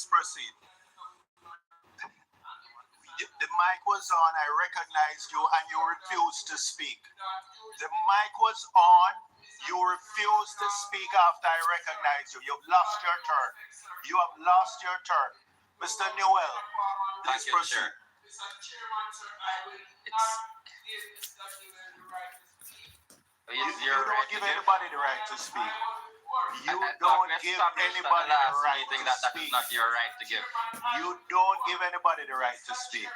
Please proceed. The mic was on, I recognized you, and you refused to speak. The mic was on, you refused to speak after I recognized you. You've lost your turn. You have lost your turn. Mr. Newell, please proceed. Mr. Chairman, sir, I will not give Mr. Newell the right to speak. You don't give anybody the right to speak. You don't give anybody the right to speak. That is not your right to give. You don't give anybody the right to speak.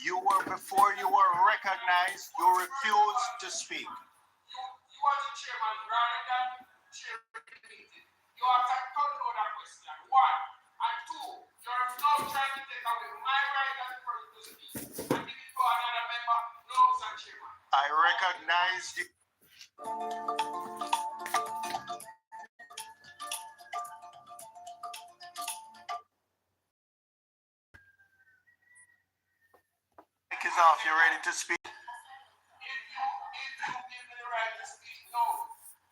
You were, before you were recognized, you refused to speak. You are the chairman rather than chair the meeting. You have to know that question. One. And two, you're now trying to take away my right as a person to speak and give it to another member. No, Mr. Chairman. I recognize you. Mic is off. You ready to speak? If you give me the right to speak, no.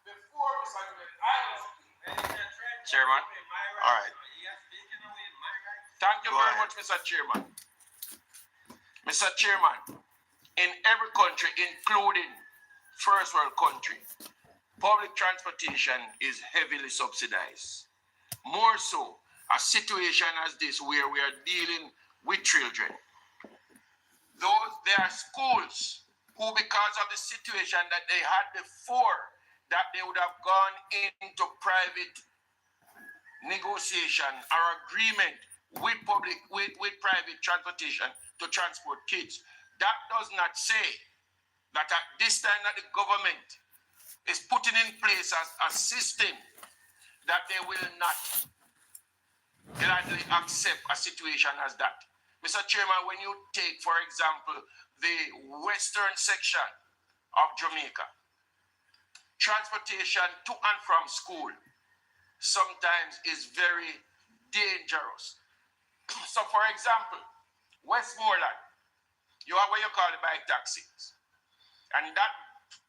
Before Mr. Newell, I will speak. Chairman. All right. Thank you very much, Mr. Chairman. Mr. Chairman, in every country, including first world country, public transportation is heavily subsidized. More so, a situation as this where we are dealing with children. There are schools who, because of the situation that they had before, that they would have gone into private negotiation or agreement with private transportation to transport kids. That does not say that at this time that the government is putting in place a system that they will not gladly accept a situation as that. Mr. Chairman, when you take, for example, the western section of Jamaica, transportation to and from school sometimes is very dangerous. So, for example, Westmoreland, you have what you call the bike taxis. And that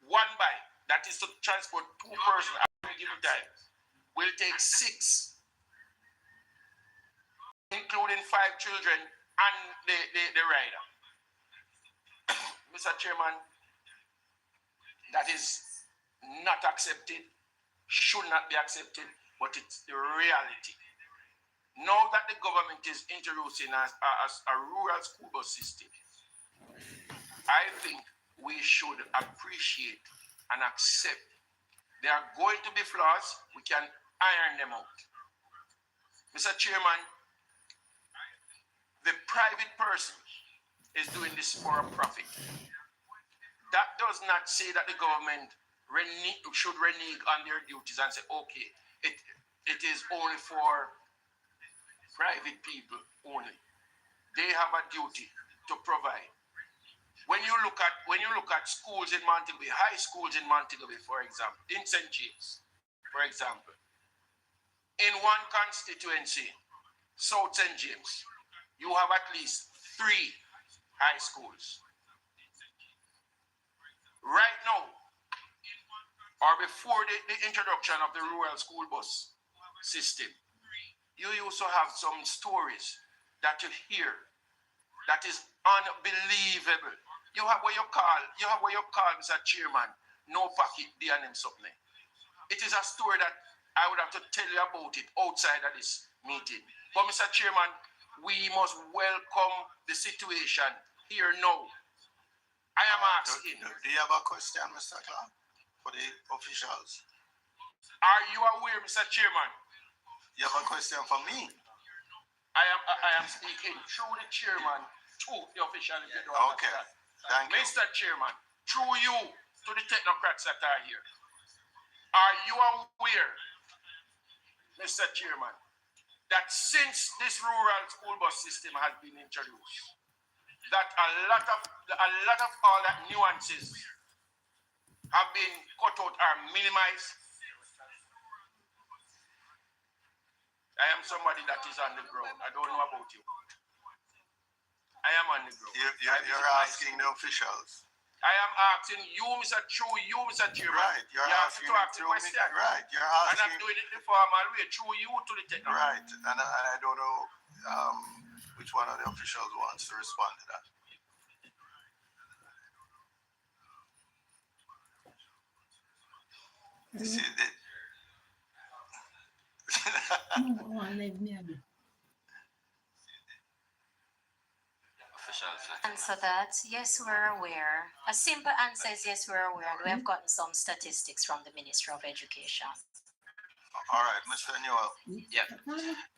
one bike that is to transport two persons at a given time will take 6, including 5 children and the rider. Mr. Chairman, that is not accepted, should not be accepted, but it's the reality. Now that the government is introducing a rural school bus system, I think we should appreciate and accept. There are going to be flaws, we can iron them out. Mr. Chairman, the private person is doing this for a profit. That does not say that the government should renege on their duties and say, okay, it is only for private people only. They have a duty to provide. When you look at schools in Montego Bay, high schools in Montego Bay, for example, in St. James, for example, in one constituency, South St. James, you have at least 3 high schools. Right now, or before the introduction of the rural school bus system, you also have some stories that you hear that is unbelievable. You have what you call, Mr. Chairman, no pocket D&M something. It is a story that I would have to tell you about it outside of this meeting. But Mr. Chairman, we must welcome the situation here now. I am asking. Do you have a question, Mr. Clark, for the officials? Are you aware, Mr. Chairman? You have a question for me? I am speaking through the chairman to the official. Okay, thank you. Mr. Chairman, through you to the technocrats that are here. Are you aware, Mr. Chairman, that since this rural school bus system has been introduced, that a lot of all that nuances have been cut out or minimized? I am somebody that is on the ground. I don't know about you. I am on the ground. You're asking the officials. I am asking you, Mr. Chairman. Right, you're you have asking to ask the through me. question. Right, you're And asking. I'm doing it the formal way, through you to the technical. Right, and I don't know which one of the officials wants to respond to that. You see, Answer that. Yes, we're aware. A simple answer is yes, we're aware. And we have gotten some statistics from the Ministry of Education. all right, Mr. Newell. Yeah,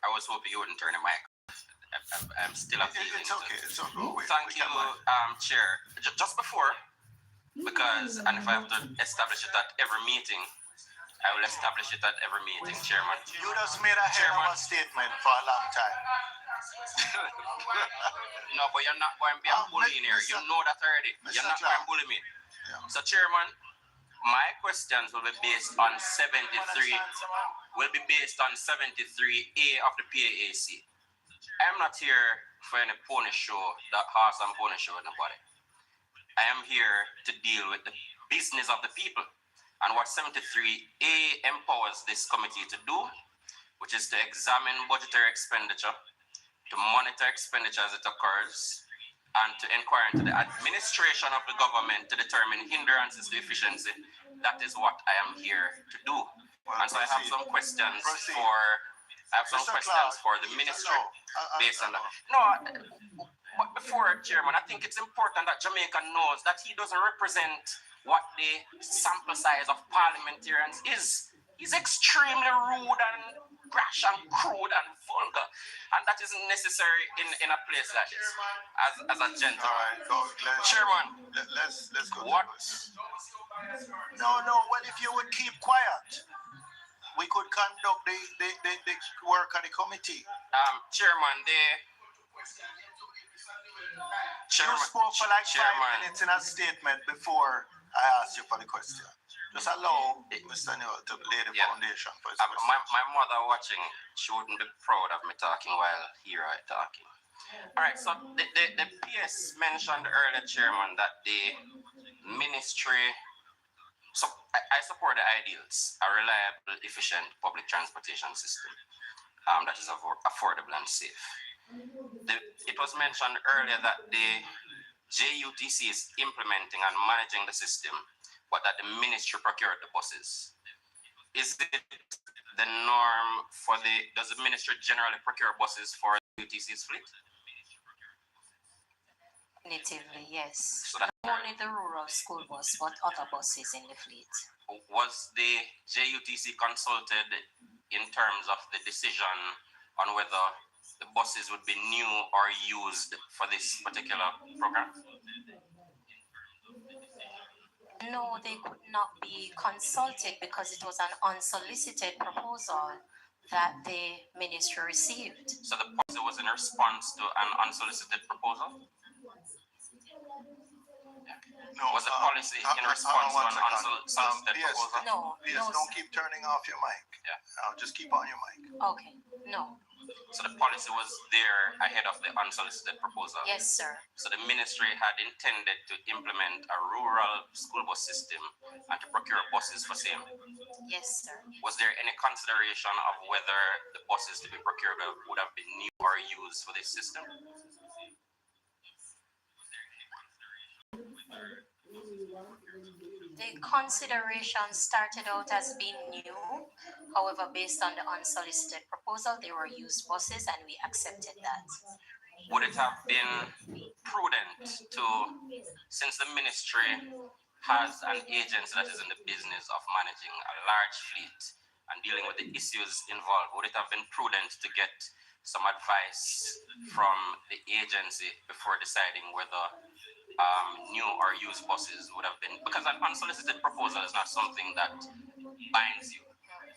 I was hoping you wouldn't turn the mic. I'm still appealing. It's okay. It's okay. Thank you, Chair. Just before, because, and if I have to establish it at every meeting, I will establish it at every meeting, Chairman. You just made a hell of a statement for a long time. No, but you're not going to be a bully in here. You know that already. You're not going to bully me. Yeah. So, Chairman, my questions will be based on 73. Will be based on 73A of the PAAC. I'm not here for any pony show, that horse and pony show, nobody. I am here to deal with the business of the people. And what 73A empowers this committee to do, which is to examine budgetary expenditure, to monitor expenditure as it occurs, and to inquire into the administration of the government to determine hindrances to efficiency. That is what I am here to do. Well, and so I have some questions Proceed. for the ministry based on that. No, but before, Chairman, I think it's important that Jamaica knows that he doesn't represent what the sample size of parliamentarians is. He's extremely rude and brash and crude and vulgar, and that isn't necessary in a place like this. As a gentleman. All right, Chairman, let's go. what? No. Well, if you would keep quiet, we could conduct the work of the committee. Chairman, You spoke for like 5 minutes in a statement before I asked you for the question. Just allow Mr. Newell to lay the foundation for his question. My mother watching, she wouldn't be proud of me talking while here I talking. All right, so the PS mentioned earlier, Chairman, that the ministry, so I support the ideals, a reliable, efficient public transportation system that is affordable and safe. It was mentioned earlier that the JUTC is implementing and managing the system, but that the ministry procured the buses. Is it the norm does the ministry generally procure buses for the UTC's fleet? Definitively, yes. So that only the rural school bus, but other buses in the fleet. Was the JUTC consulted in terms of the decision on whether the buses would be new or used for this particular program? No, they could not be consulted because it was an unsolicited proposal that the ministry received. So the policy was in response to an unsolicited proposal? No, was the policy in response to an unsolicited proposal? No. Yes, don't keep turning off your mic. Yeah. Just keep on your mic. Okay, no. So the policy was there ahead of the unsolicited proposal? Yes, sir. So the ministry had intended to implement a rural school bus system and to procure buses for same? Yes, sir. Was there any consideration of whether the buses to be procured would have been new or used for this system? The consideration started out as being new. However, based on the unsolicited proposal, they were used buses and we accepted that. Would it have been prudent to, since the ministry has an agency that is in the business of managing a large fleet and dealing with the issues involved, would it have been prudent to get some advice from the agency before deciding whether new or used buses would have been, because an unsolicited proposal is not something that binds you.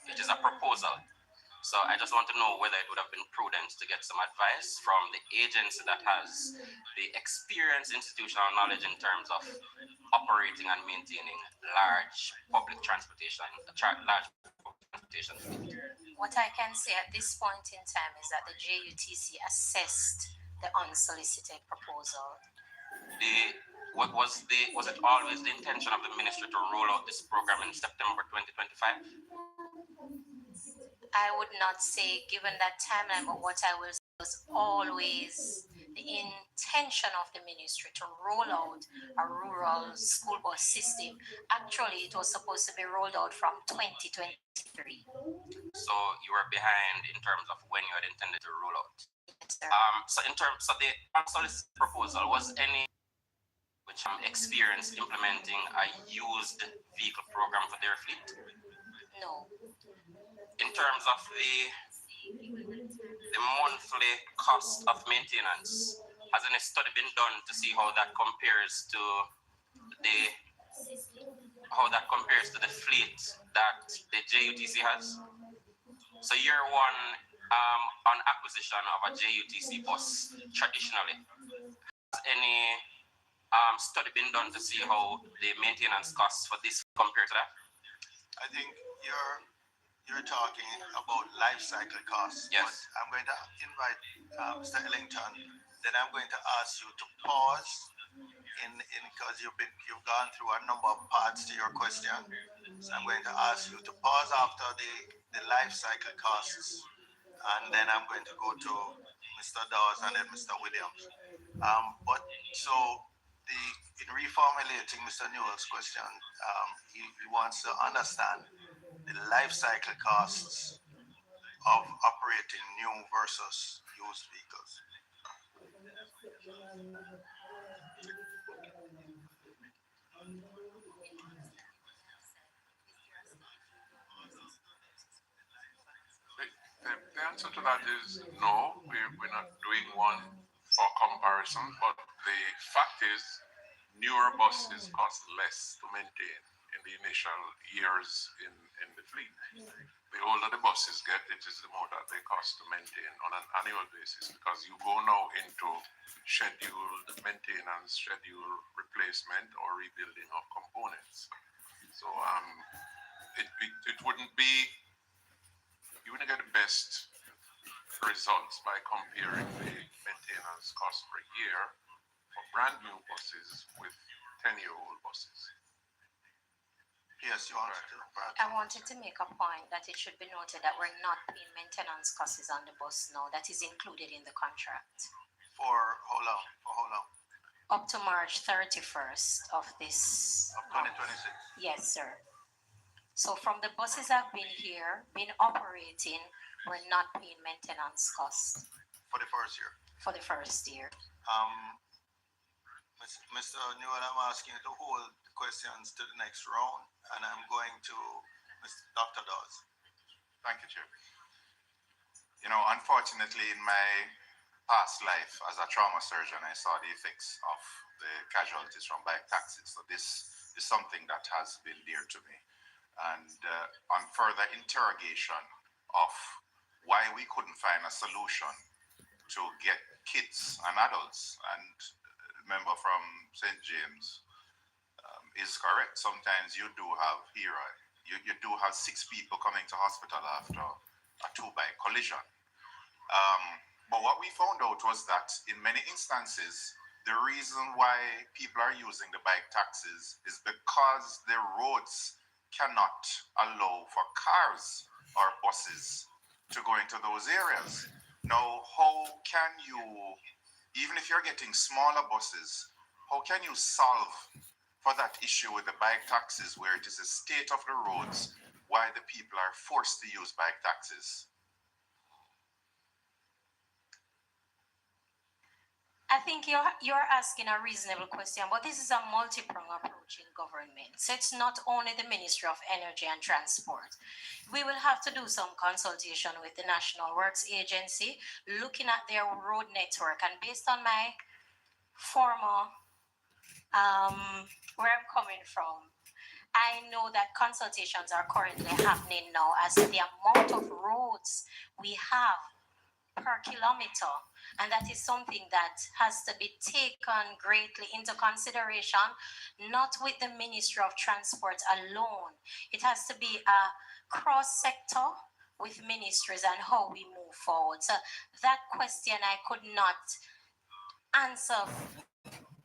It is a proposal. So I just want to know whether it would have been prudent to get some advice from the agency that has the experience, institutional knowledge in terms of operating and maintaining large public transportation, What I can say at this point in time is that the JUTC assessed the unsolicited proposal. Was it always the intention of the ministry to roll out this program in September 2025? I would not say given that timeline, but what I will say was always the intention of the ministry to roll out a rural school bus system. Actually, it was supposed to be rolled out from 2023. So you were behind in terms of when you had intended to roll out. Yes, sir. So in terms of the unsolicited proposal, was any which experienced implementing a used vehicle program for their fleet? No. In terms of the monthly cost of maintenance, has any study been done to see how that compares to the fleet that the JUTC has? So year one, on acquisition of a JUTC bus traditionally, has any study been done to see how the maintenance costs for this compare to that? I think you're talking about life cycle costs. Yes. But I'm going to invite Mr. Ellington. Then I'm going to ask you to pause in because you've gone through a number of parts to your question. So I'm going to ask you to pause after the life cycle costs, and then I'm going to go to Mr. Dawes and then Mr. Williams. But so in reformulating Mr. Newell's question, he wants to understand the life cycle costs of operating new versus used vehicles. The answer to that is no, we're not doing one for comparison, but the fact is newer buses cost less to maintain in the initial years in the fleet. The older the buses get, it is the more that they cost to maintain on an annual basis, because you go now into scheduled maintenance, scheduled replacement or rebuilding of components. So it wouldn't be, you wouldn't get the best results by comparing the maintenance cost per year for brand new buses with 10-year-old buses. Yes, you wanted to. I wanted to make a point that it should be noted that we're not paying maintenance costs on the bus now. That is included in the contract. For how long? Up to March 31st of this Of month. 2026. Yes, sir. So from the buses that have been here, been operating, we're not paying maintenance costs For the first year. for the first year. Mr. Newell, I'm asking you to hold the questions to the next round, and I'm going to Dr. Dawes. Thank you, Chair. You know, unfortunately, in my past life as a trauma surgeon, I saw the effects of the casualties from bike taxis. So this is something that has been dear to me. And on further interrogation of why we couldn't find a solution to get kids and adults, and member from St. James is correct. Sometimes you do have you do have 6 people coming to hospital after a 2-bike collision. But what we found out was that in many instances, the reason why people are using the bike taxis is because the roads cannot allow for cars or buses to go into those areas. Now, how can you, even if you're getting smaller buses, how can you solve for that issue with the bike taxis where it is the state of the roads why the people are forced to use bike taxis? I think you're asking a reasonable question, but this is a multi-pronged approach in government. So it's not only the Ministry of Energy and Transport. We will have to do some consultation with the National Works Agency, looking at their road network. And based on my former, where I'm coming from, I know that consultations are currently happening now as to the amount of roads we have per kilometer. And that is something that has to be taken greatly into consideration, not with the Ministry of Transport alone. It has to be a cross-sector with ministries and how we move forward. So that question I could not answer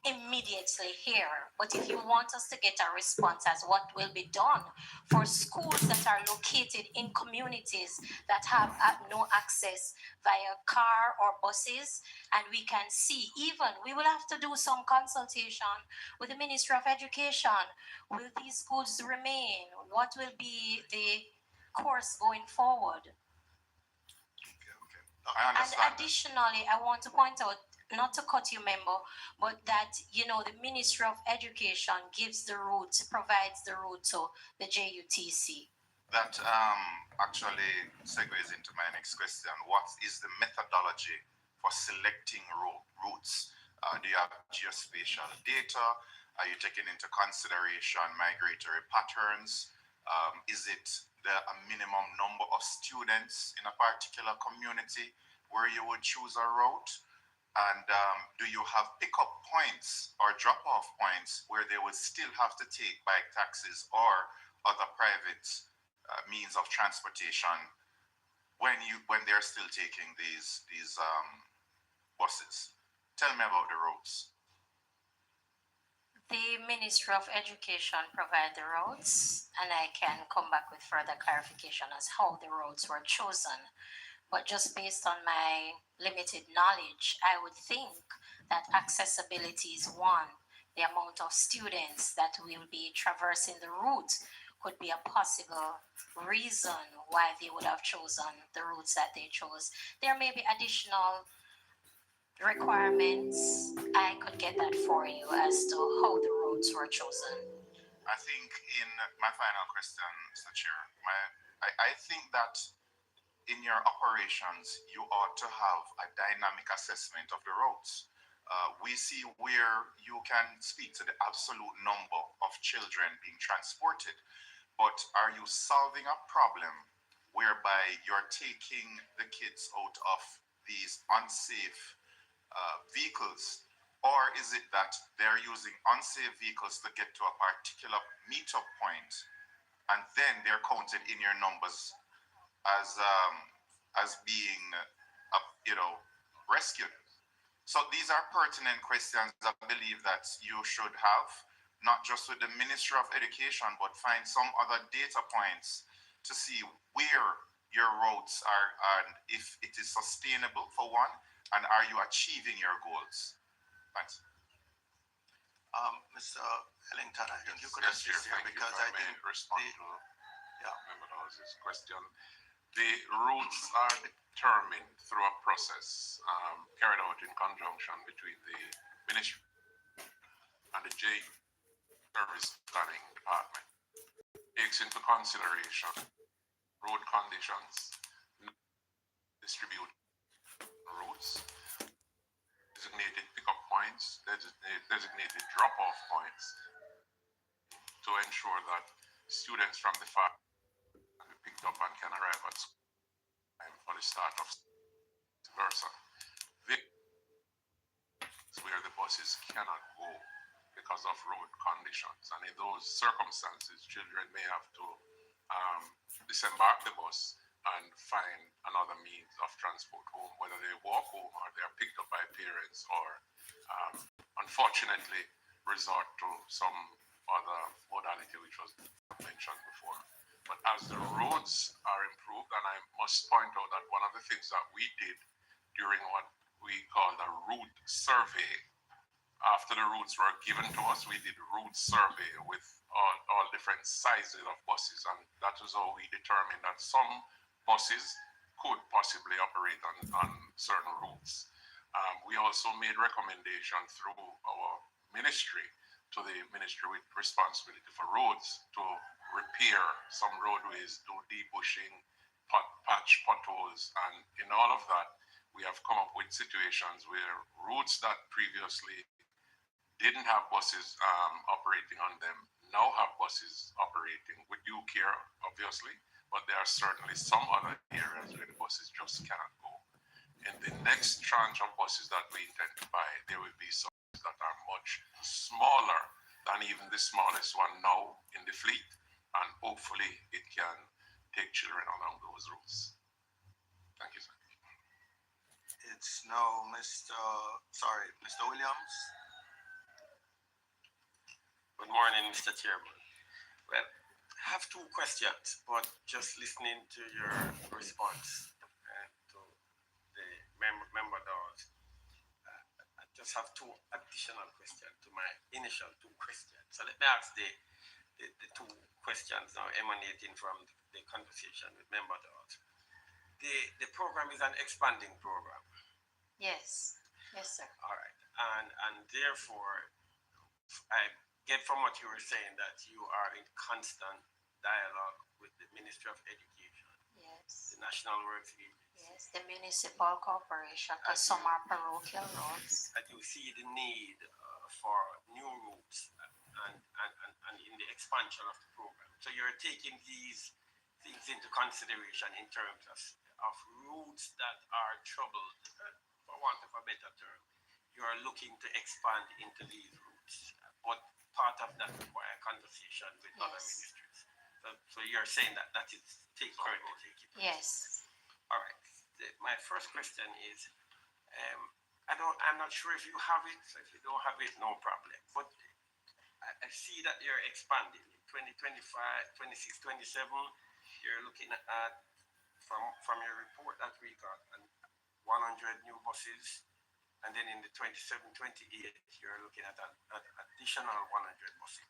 immediately here. But if you want us to get a response as what will be done for schools that are located in communities that have no access via car or buses, and we can see, even we will have to do some consultation with the Ministry of Education. Will these schools remain? What will be the course going forward? I And understand. additionally, I want to point out, not to cut you, member, but that, you know, the Ministry of Education gives the route, provides the route to the JUTC. That actually segues into my next question. What is the methodology for selecting routes? Do you have geospatial data? Are you taking into consideration migratory patterns? Is it a minimum number of students in a particular community where you would choose a route? And do you have pickup points or drop-off points where they would still have to take bike taxis or other private means of transportation when they're still taking these buses? Tell me about the routes. The Ministry of Education provide the routes, and I can come back with further clarification as how the routes were chosen. But just based on my limited knowledge, I would think that accessibility is one. The amount of students that will be traversing the route could be a possible reason why they would have chosen the routes that they chose. There may be additional requirements. I could get that for you as to how the routes were chosen. I think in my final question, Mr. Chair, I think that in your operations, you ought to have a dynamic assessment of the routes. We see where you can speak to the absolute number of children being transported, but are you solving a problem whereby you're taking the kids out of these unsafe vehicles? Or is it that they're using unsafe vehicles to get to a particular meetup point, and then they're counted in your numbers as being rescued? So these are pertinent questions I believe that you should have, not just with the Ministry of Education, but find some other data points to see where your routes are and if it is sustainable for one, and are you achieving your goals? Thanks. Mr. Ellington, I think you could Yes, assist here because I think respond to Member Dawes' question. The routes are determined through a process carried out in conjunction between the Ministry and the J Service Planning Department. Takes into consideration road conditions, distribute routes, designated pickup points, designated drop-off points to ensure that students from the far can be picked up and can arrive at school for the start of versa. Where the buses cannot go because of road conditions, and in those circumstances, children may have to disembark the bus and find another means of transport home, whether they walk home or they are picked up by parents, or unfortunately resort to some other modality which was mentioned before. But as the roads are improved, and I must point out that one of the things that we did during what we called a route survey, after the routes were given to us, we did a route survey with all different sizes of buses, and that is how we determined that some buses could possibly operate on certain routes. We also made recommendation through our ministry to the ministry with responsibility for roads to repair some roadways, do debushing, patch potholes, and in all of that, we have come up with situations where routes that previously didn't have buses operating on them now have buses operating with due care, obviously, but there are certainly some other areas where the buses just cannot go. In the next tranche of buses that we intend to buy, there will be some that are much smaller than even the smallest one now in the fleet, and hopefully it can take children along those routes. Thank you, sir. it's now Mr. Williams. Good morning, Mr. Chairman. Well, I have two questions, but just listening to your response to the member doors, I just have two additional questions to my initial two questions. So let me ask the two questions now emanating from the conversation with member doors. The program is an expanding program. Yes. Yes, sir. All right. And therefore, I get from what you were saying that you are in constant dialogue with the Ministry of Education, Yes. the National Works Agency. Yes, the municipal corporation, because some are parochial roads. And you see the need for new routes and in the expansion of the program. So you're taking these things into consideration in terms of routes that are troubled, for want of a better term. You are looking to expand into these routes, but part of that requires conversation with other ministries. So you're saying that is currently taking place. Yes. All right. My first question is, I'm not sure if you have it. So if you don't have it, no problem. But I see that you're expanding in 2025, 26, 27. You're looking at from your report that we got 100 new buses. And then in the 27, 28, you're looking at an additional 100 buses.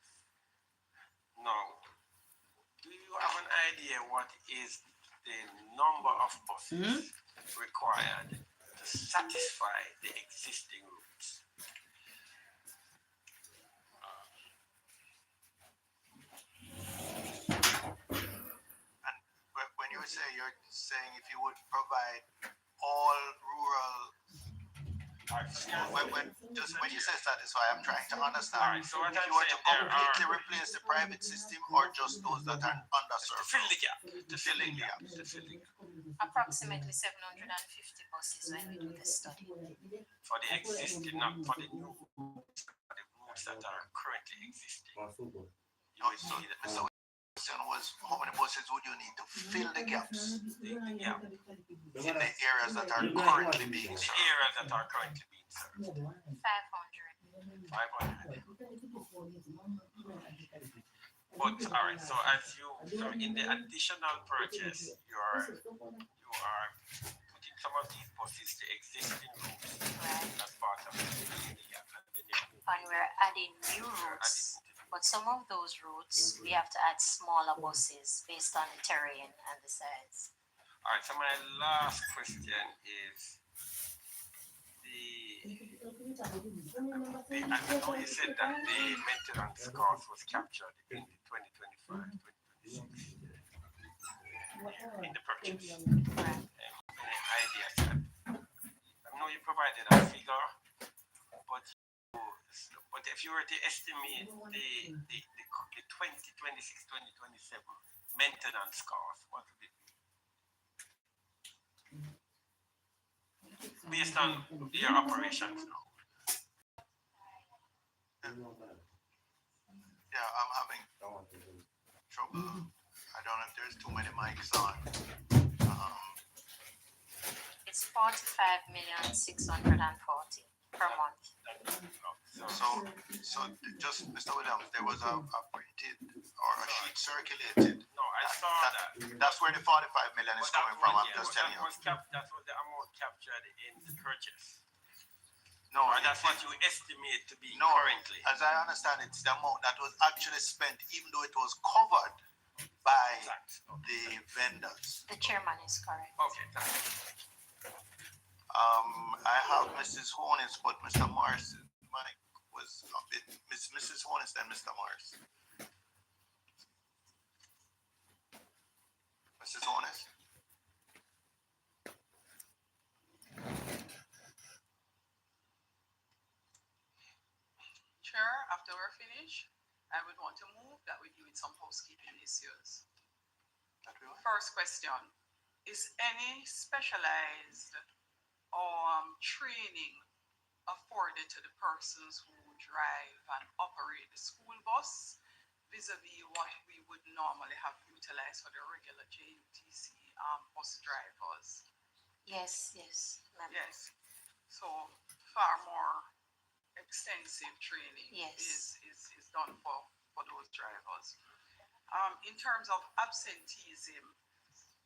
Now, do you have an idea what is the number of buses required to satisfy the existing routes? And when you say, you're saying if you would provide all rural, when you say satisfy, I'm trying to understand. All right, so what if I'm you were to saying, completely replace the private system or just those that are to underserved? fill the gap. To fill in the gaps. Approximately 750 buses when we do the study. For the existing, not for the new routes, for the routes that are currently existing. No, so the question was, how many buses would you need to fill the gaps The gap. in the areas that are currently being The served? areas that are currently being served. 500. 500. But all right, so so in the additional purchase, you are putting some of these buses to existing routes as part of the gap. And we're adding new routes. But some of those routes, we have to add smaller buses based on the terrain and the size. All right, so my last question is I know you said that the maintenance cost was captured in the 2025, 2026 in the purchase. Any ideas? I know you provided a figure, but if you were to estimate the 2026, 2027 maintenance cost, what would it be? Based on your operations now. Yeah, I'm having trouble. I don't know if there's too many mics on. It's 45,640 per month. So just Mr. Williams, there was a printed or a sheet circulated. No, I saw that. That's where the 45 million is coming from. I'm just telling you. That was the amount captured in the purchase. No, Or that's what you estimate to be no, currently. as I understand, it's the amount that was actually spent, even though it was covered by the vendors. The chairman is correct. Okay, thank you. I have Mrs. Hornis, but Mr. Morris' mic was a bit. Mrs. Hornis, then Mr. Morris. Mrs. Hornis. Chair, after we're finished, I would want to move that we deal with some housekeeping issues. First question, is any specialized training afforded to the persons who drive and operate the school bus vis-a-vis what we would normally have utilized for the regular JUTC bus drivers? Yes. Yes. So far more extensive training Yes. is done for those drivers. In terms of absenteeism,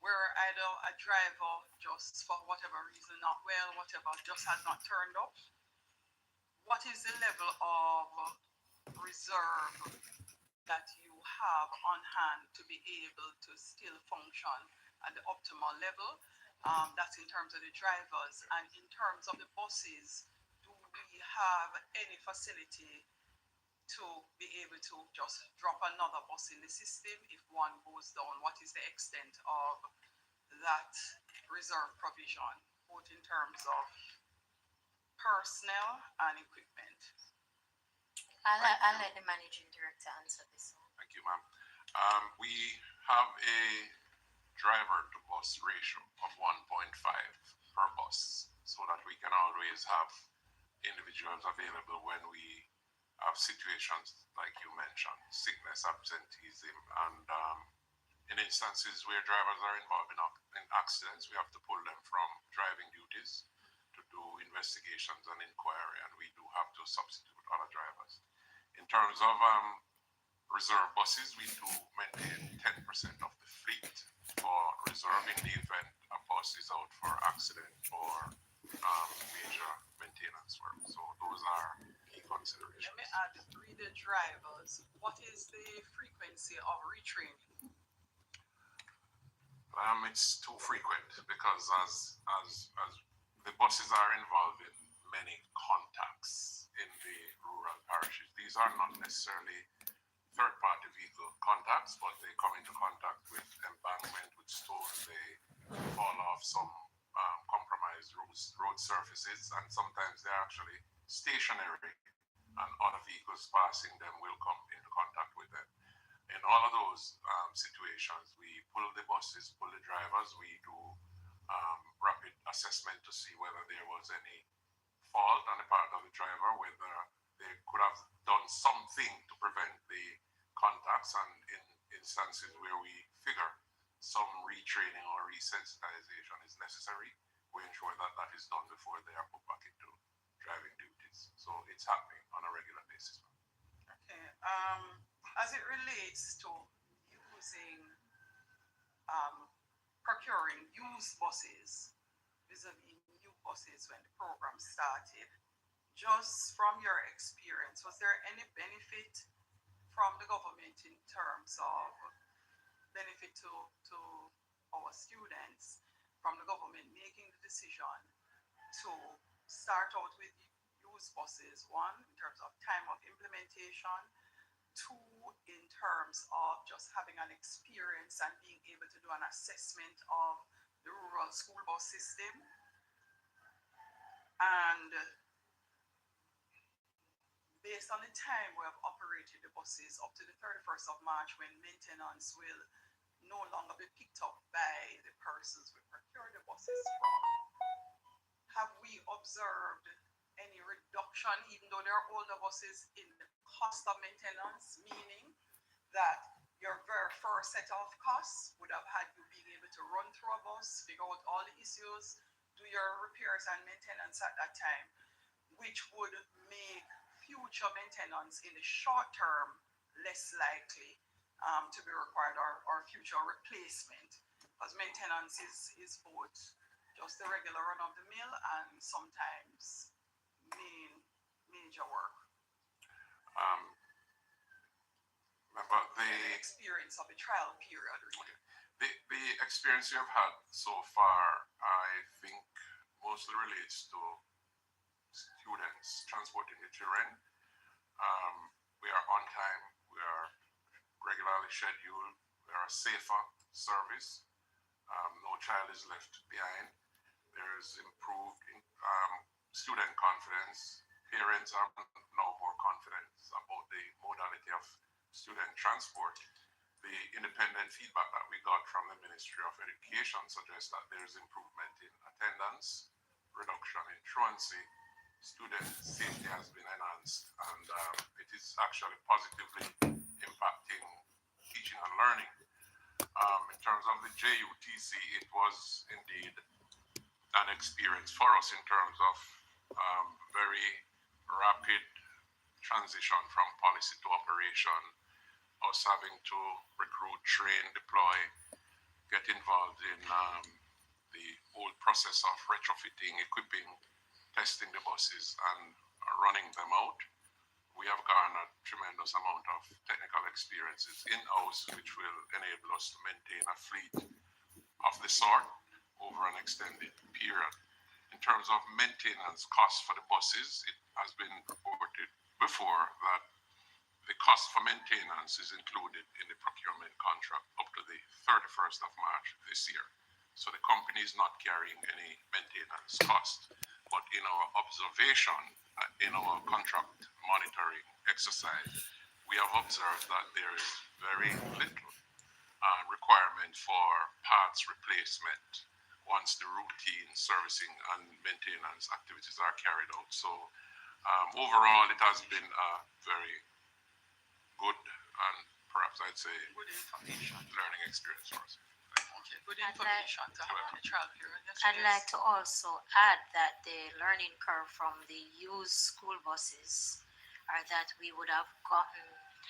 where either a driver just for whatever reason not well, whatever, just has not turned up, what is the level of reserve that you have on hand to be able to still function at the optimal level? That's in terms of the drivers. And in terms of the buses, do we have any facility to be able to just drop another bus in the system if one goes down? What is the extent of that reserve provision, both in terms of personnel and equipment? I'll let the managing director answer this one. Thank you, ma'am. We have a driver to bus ratio of 1.5 per bus, so that we can always have individuals available when we have situations like you mentioned, sickness, absenteeism, and in instances where drivers are involved in accidents, we have to pull them from driving duties to do investigations and inquiry, and we do have to substitute other drivers. In terms of reserve buses, we do maintain 10% of the fleet for reserve in the event a bus is out for accident or major maintenance work. So those are key considerations. Let me add, read the drivers. What is the frequency of retraining? It's too frequent because as the buses are involved in many contacts in the rural parishes. These are not necessarily third-party vehicle contacts, but they come into contact with embankment, with stones, they fall off some compromised road surfaces, and sometimes they're actually stationary, and other vehicles passing them will come into contact with them. In all of those situations, we pull the buses, pull the drivers, we do rapid assessment to see whether there was any fault on the part of the driver, whether they could have done something to prevent the contacts, and in instances where we figure some retraining or resensitization is necessary, we ensure that that is done before they are put back into driving duties. So it's happening on a regular basis. Okay. As it relates to using, procuring used buses vis-a-vis new buses when the program started, just from your experience, was there any benefit from the government in terms of benefit to our students from the government making the decision to start out with used buses? One, in terms of time of implementation. Two, in terms of just having an experience and being able to do an assessment of the rural school bus system. And based on the time we have operated the buses up to the 31st of March, when maintenance will no longer be picked up by the persons we procure the buses from, have we observed any reduction, even though there are older buses, in the cost of maintenance, meaning that your very first set of costs would have had you being able to run through a bus, figure out all the issues, do your repairs and maintenance at that time, which would make future maintenance in the short term less likely to be required, or future replacement, because maintenance is both just the regular run of the mill and sometimes major work. Remember the experience of the trial period. Really. The experience you've had so far, I think, mostly relates to students transporting the children. We are on time. We are regularly scheduled. We are a safer service. No child is left behind. There is improved student confidence. Parents are now more confident about the modality of student transport. The independent feedback that we got from the Ministry of Education suggests that there is improvement in attendance, reduction in truancy, student safety has been enhanced, and it is actually positively impacting teaching and learning. In terms of the JUTC, it was indeed an experience for us in terms of very rapid transition from policy to operation, us having to recruit, train, deploy, get involved in the whole process of retrofitting, equipping, testing the buses, and running them out. We have garnered tremendous amount of technical experiences in-house, which will enable us to maintain a fleet of the sort over an extended period. In terms of maintenance costs for the buses, it has been reported before that the cost for maintenance is included in the procurement contract up to the 31st of March this year. So the company is not carrying any maintenance cost. But in our observation, in our contract monitoring exercise, we have observed that there is very little requirement for parts replacement once the routine servicing and maintenance activities are carried out. So overall, it has been a very good and perhaps I'd say Good information. learning experience for us. Okay, good information to have on the trial period. Yes, I'd please. like to also add that the learning curve from the used school buses are that we would have gotten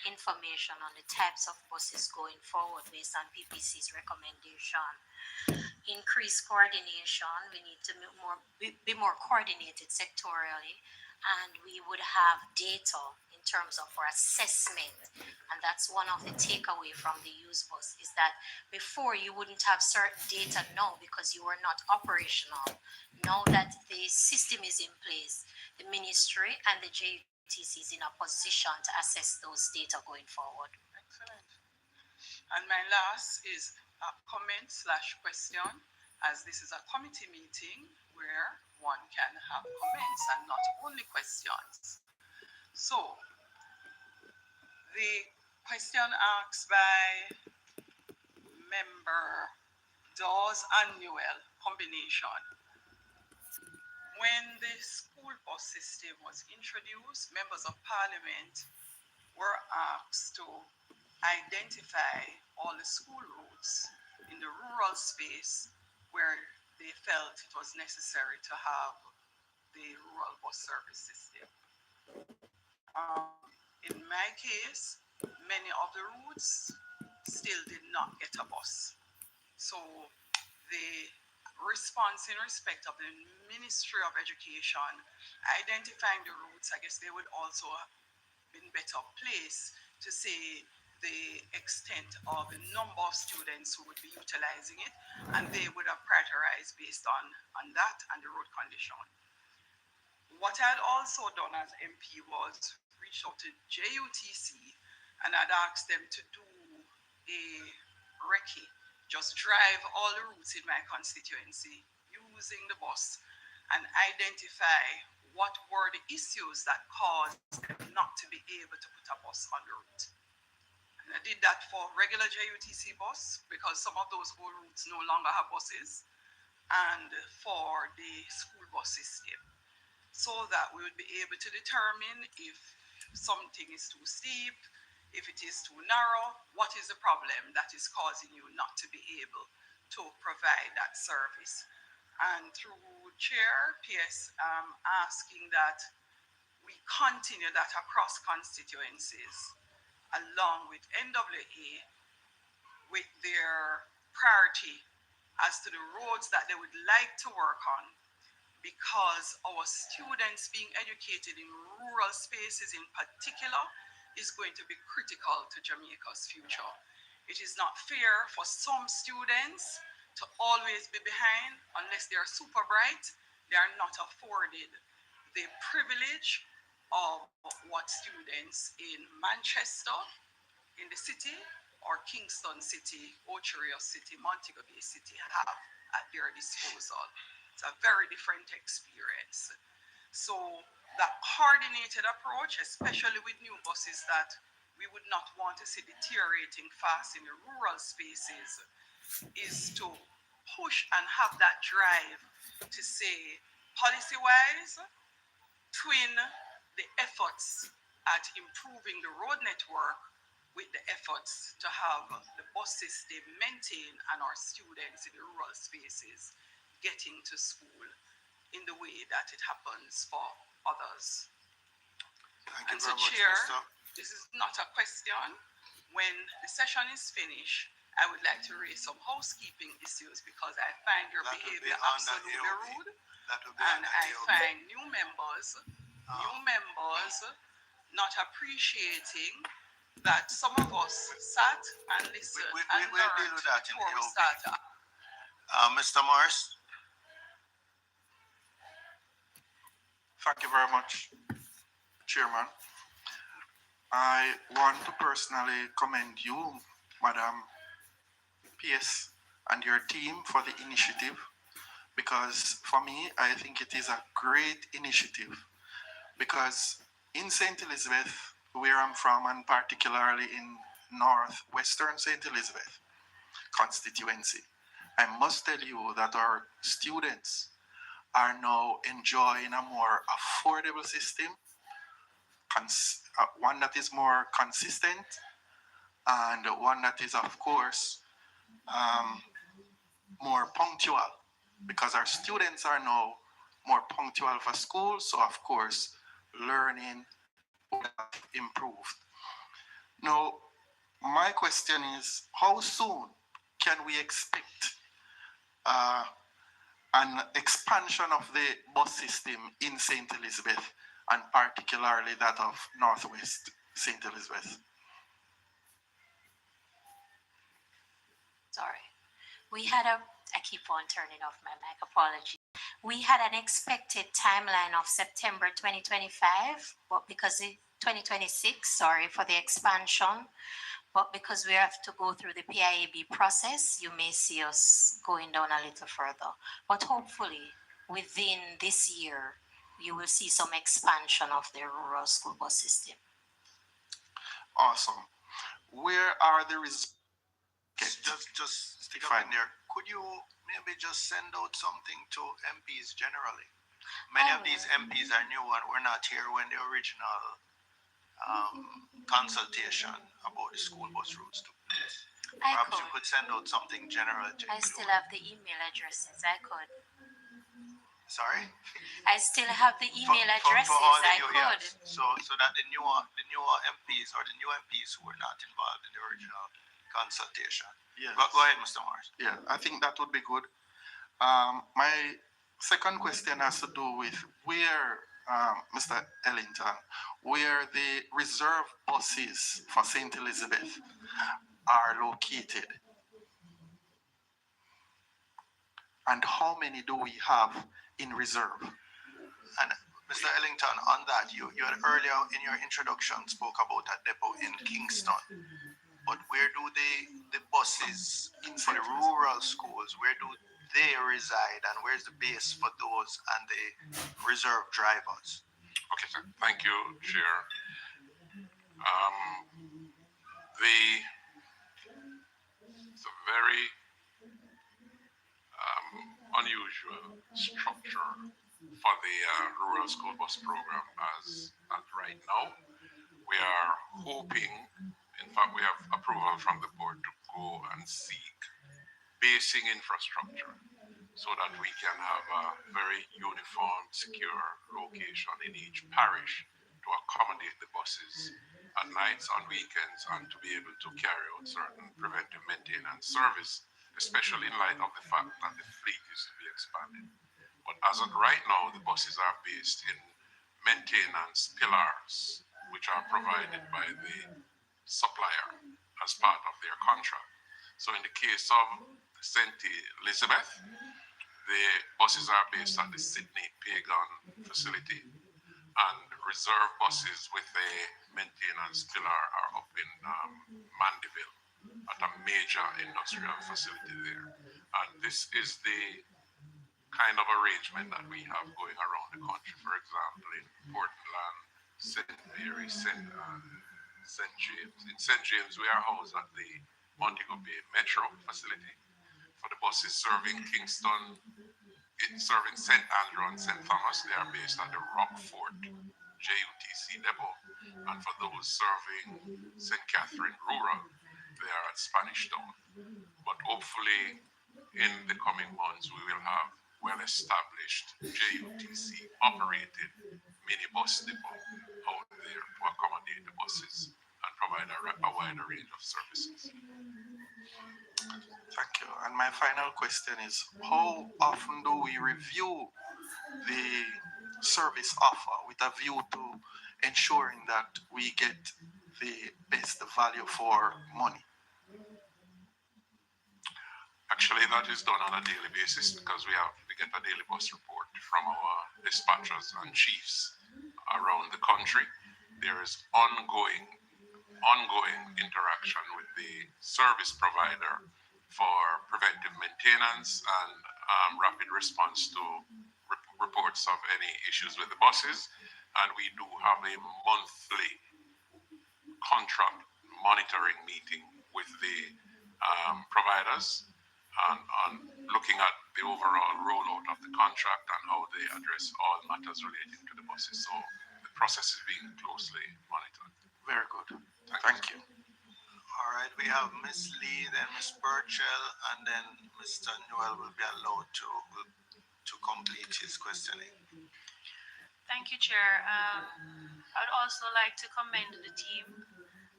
information on the types of buses going forward based on PPC's recommendation. Increased coordination, we need to be more coordinated sectorially, and we would have data in terms of our assessment. And that's one of the takeaway from the used bus is that before you wouldn't have certain data now because you were not operational. Now that the system is in place, the ministry and the JUTC is in a position to assess those data going forward. Excellent. And my last is a comment/question, as this is a committee meeting where one can have comments and not only questions. So, the question asked by member Dawes and Newell combination. When the school bus system was introduced, members of parliament were asked to identify all the school routes in the rural space where they felt it was necessary to have the rural bus service system. In my case, many of the routes still did not get a bus. So the response in respect of the Ministry of Education identifying the routes, I guess they would also have been better placed to say the extent of the number of students who would be utilizing it, and they would have prioritized based on that and the road condition. What I had also done as MP was reach out to JUTC and I'd asked them to do a recce, just drive all the routes in my constituency using the bus and identify what were the issues that caused them not to be able to put a bus on the route. And I did that for regular JUTC bus because some of those old routes no longer have buses, and for the school bus system, so that we would be able to determine if something is too steep, if it is too narrow, what is the problem that is causing you not to be able to provide that service. And through Chair PS, asking that we continue that across constituencies, along with NWA, with their priority as to the roads that they would like to work on, because our students being educated in rural spaces in particular is going to be critical to Jamaica's future. It is not fair for some students to always be behind unless they are super bright. They are not afforded the privilege of what students in Manchester, in the city, or Kingston City, Ocho City, Montego Bay City have at their disposal. It's a very different experience. So that coordinated approach, especially with new buses that we would not want to see deteriorating fast in the rural spaces, is to push and have that drive to say, policy-wise, twin the efforts at improving the road network with the efforts to have the bus system maintained and our students in the rural spaces getting to school in the way that it happens for others. Thank you And so, very much, Chair, Mr. this is not a question. When the session is finished, I would like to raise some housekeeping issues because I find your That will be behavior under absolutely AOB. rude. That will be And under I AOB. find new members not appreciating that some of us sat and listened We'll and deal learned with that in before we AOB. started. Mr. Morris? Thank you very much, Chairman. I want to personally commend you, Madam PS, and your team for the initiative, because for me, I think it is a great initiative, because in St. Elizabeth, where I'm from, and particularly in northwestern St. Elizabeth constituency, I must tell you that our students are now enjoying a more affordable system, one that is more consistent, and one that is, of course, more punctual, because our students are now more punctual for school, so of course, learning would have improved. Now, my question is, how soon can we expect an expansion of the bus system in St. Elizabeth, and particularly that of Northwest St. Elizabeth? Sorry. I keep on turning off my mic, apology. We had an expected timeline of September 2025, but because 2026, sorry, for the expansion, but because we have to go through the PIAB process, you may see us going down a little further. But hopefully, within this year, you will see some expansion of the rural school bus system. Awesome. Where are the results? Just stick up in there. Could you maybe just send out something to MPs generally? Many of these MPs are new and were not here when the original consultation about the school bus routes took place. Perhaps you could send out something general to I still have the email addresses. I could. Sorry? I still have the email addresses. For all I you, could. yes. So that the newer MPs or the new MPs who were not involved in the original consultation. Yes. Go ahead, Mr. Morris. Yeah, I think that would be good. My second question has to do with where, Mr. Ellington, where the reserve buses for St. Elizabeth are located. And how many do we have in reserve? And Mr. Ellington, on that, you had earlier in your introduction spoke about a depot in Kingston. But where do the buses for the rural schools, where do they reside, and where's the base for those and the reserve drivers? Okay, sir. Thank you, Chair. It's a very unusual structure for the rural school bus program as right now. We are hoping, in fact, we have approval from the board to go and seek basing infrastructure so that we can have a very uniform, secure location in each parish to accommodate the buses at nights, on weekends, and to be able to carry out certain preventive maintenance service, especially in light of the fact that the fleet is to be expanded. But as of right now, the buses are based in maintenance pillars, which are provided by the supplier as part of their contract. So in the case of St. Elizabeth, the buses are based at the Sydney Pagan facility, and reserve buses with a maintenance pillar are up in Mandeville at a major industrial facility there. And this is the kind of arrangement that we have going around the country. For example, in Portland, St. Mary, St. James. In St. James, we are housed at the Montego Bay Metro facility. For the buses serving Kingston, serving St. Andrew and St. Thomas, they are based at the Rockford JUTC depot. And for those serving St. Catherine Rural, they are at Spanish Town. But hopefully, in the coming months, we will have well-established JUTC operated minibus depot out there. my final question is, how often do we review the service offer with a view to ensuring that we get the best value for money? Actually, that is done on a daily basis because we get a daily bus report from our dispatchers and chiefs around the country. There is ongoing interaction with the service provider for preventive maintenance and rapid response to reports of any issues with the buses. And we do have a monthly contract monitoring meeting with the providers on looking at the overall rollout of the contract and how they address all matters relating to the buses. So the process is being closely monitored. Very good. Thank you. All right, we have Miss Lee, then Miss Burchell, and then Mr. Newell will be allowed to complete his questioning. Thank you, Chair. I would also like to commend the team,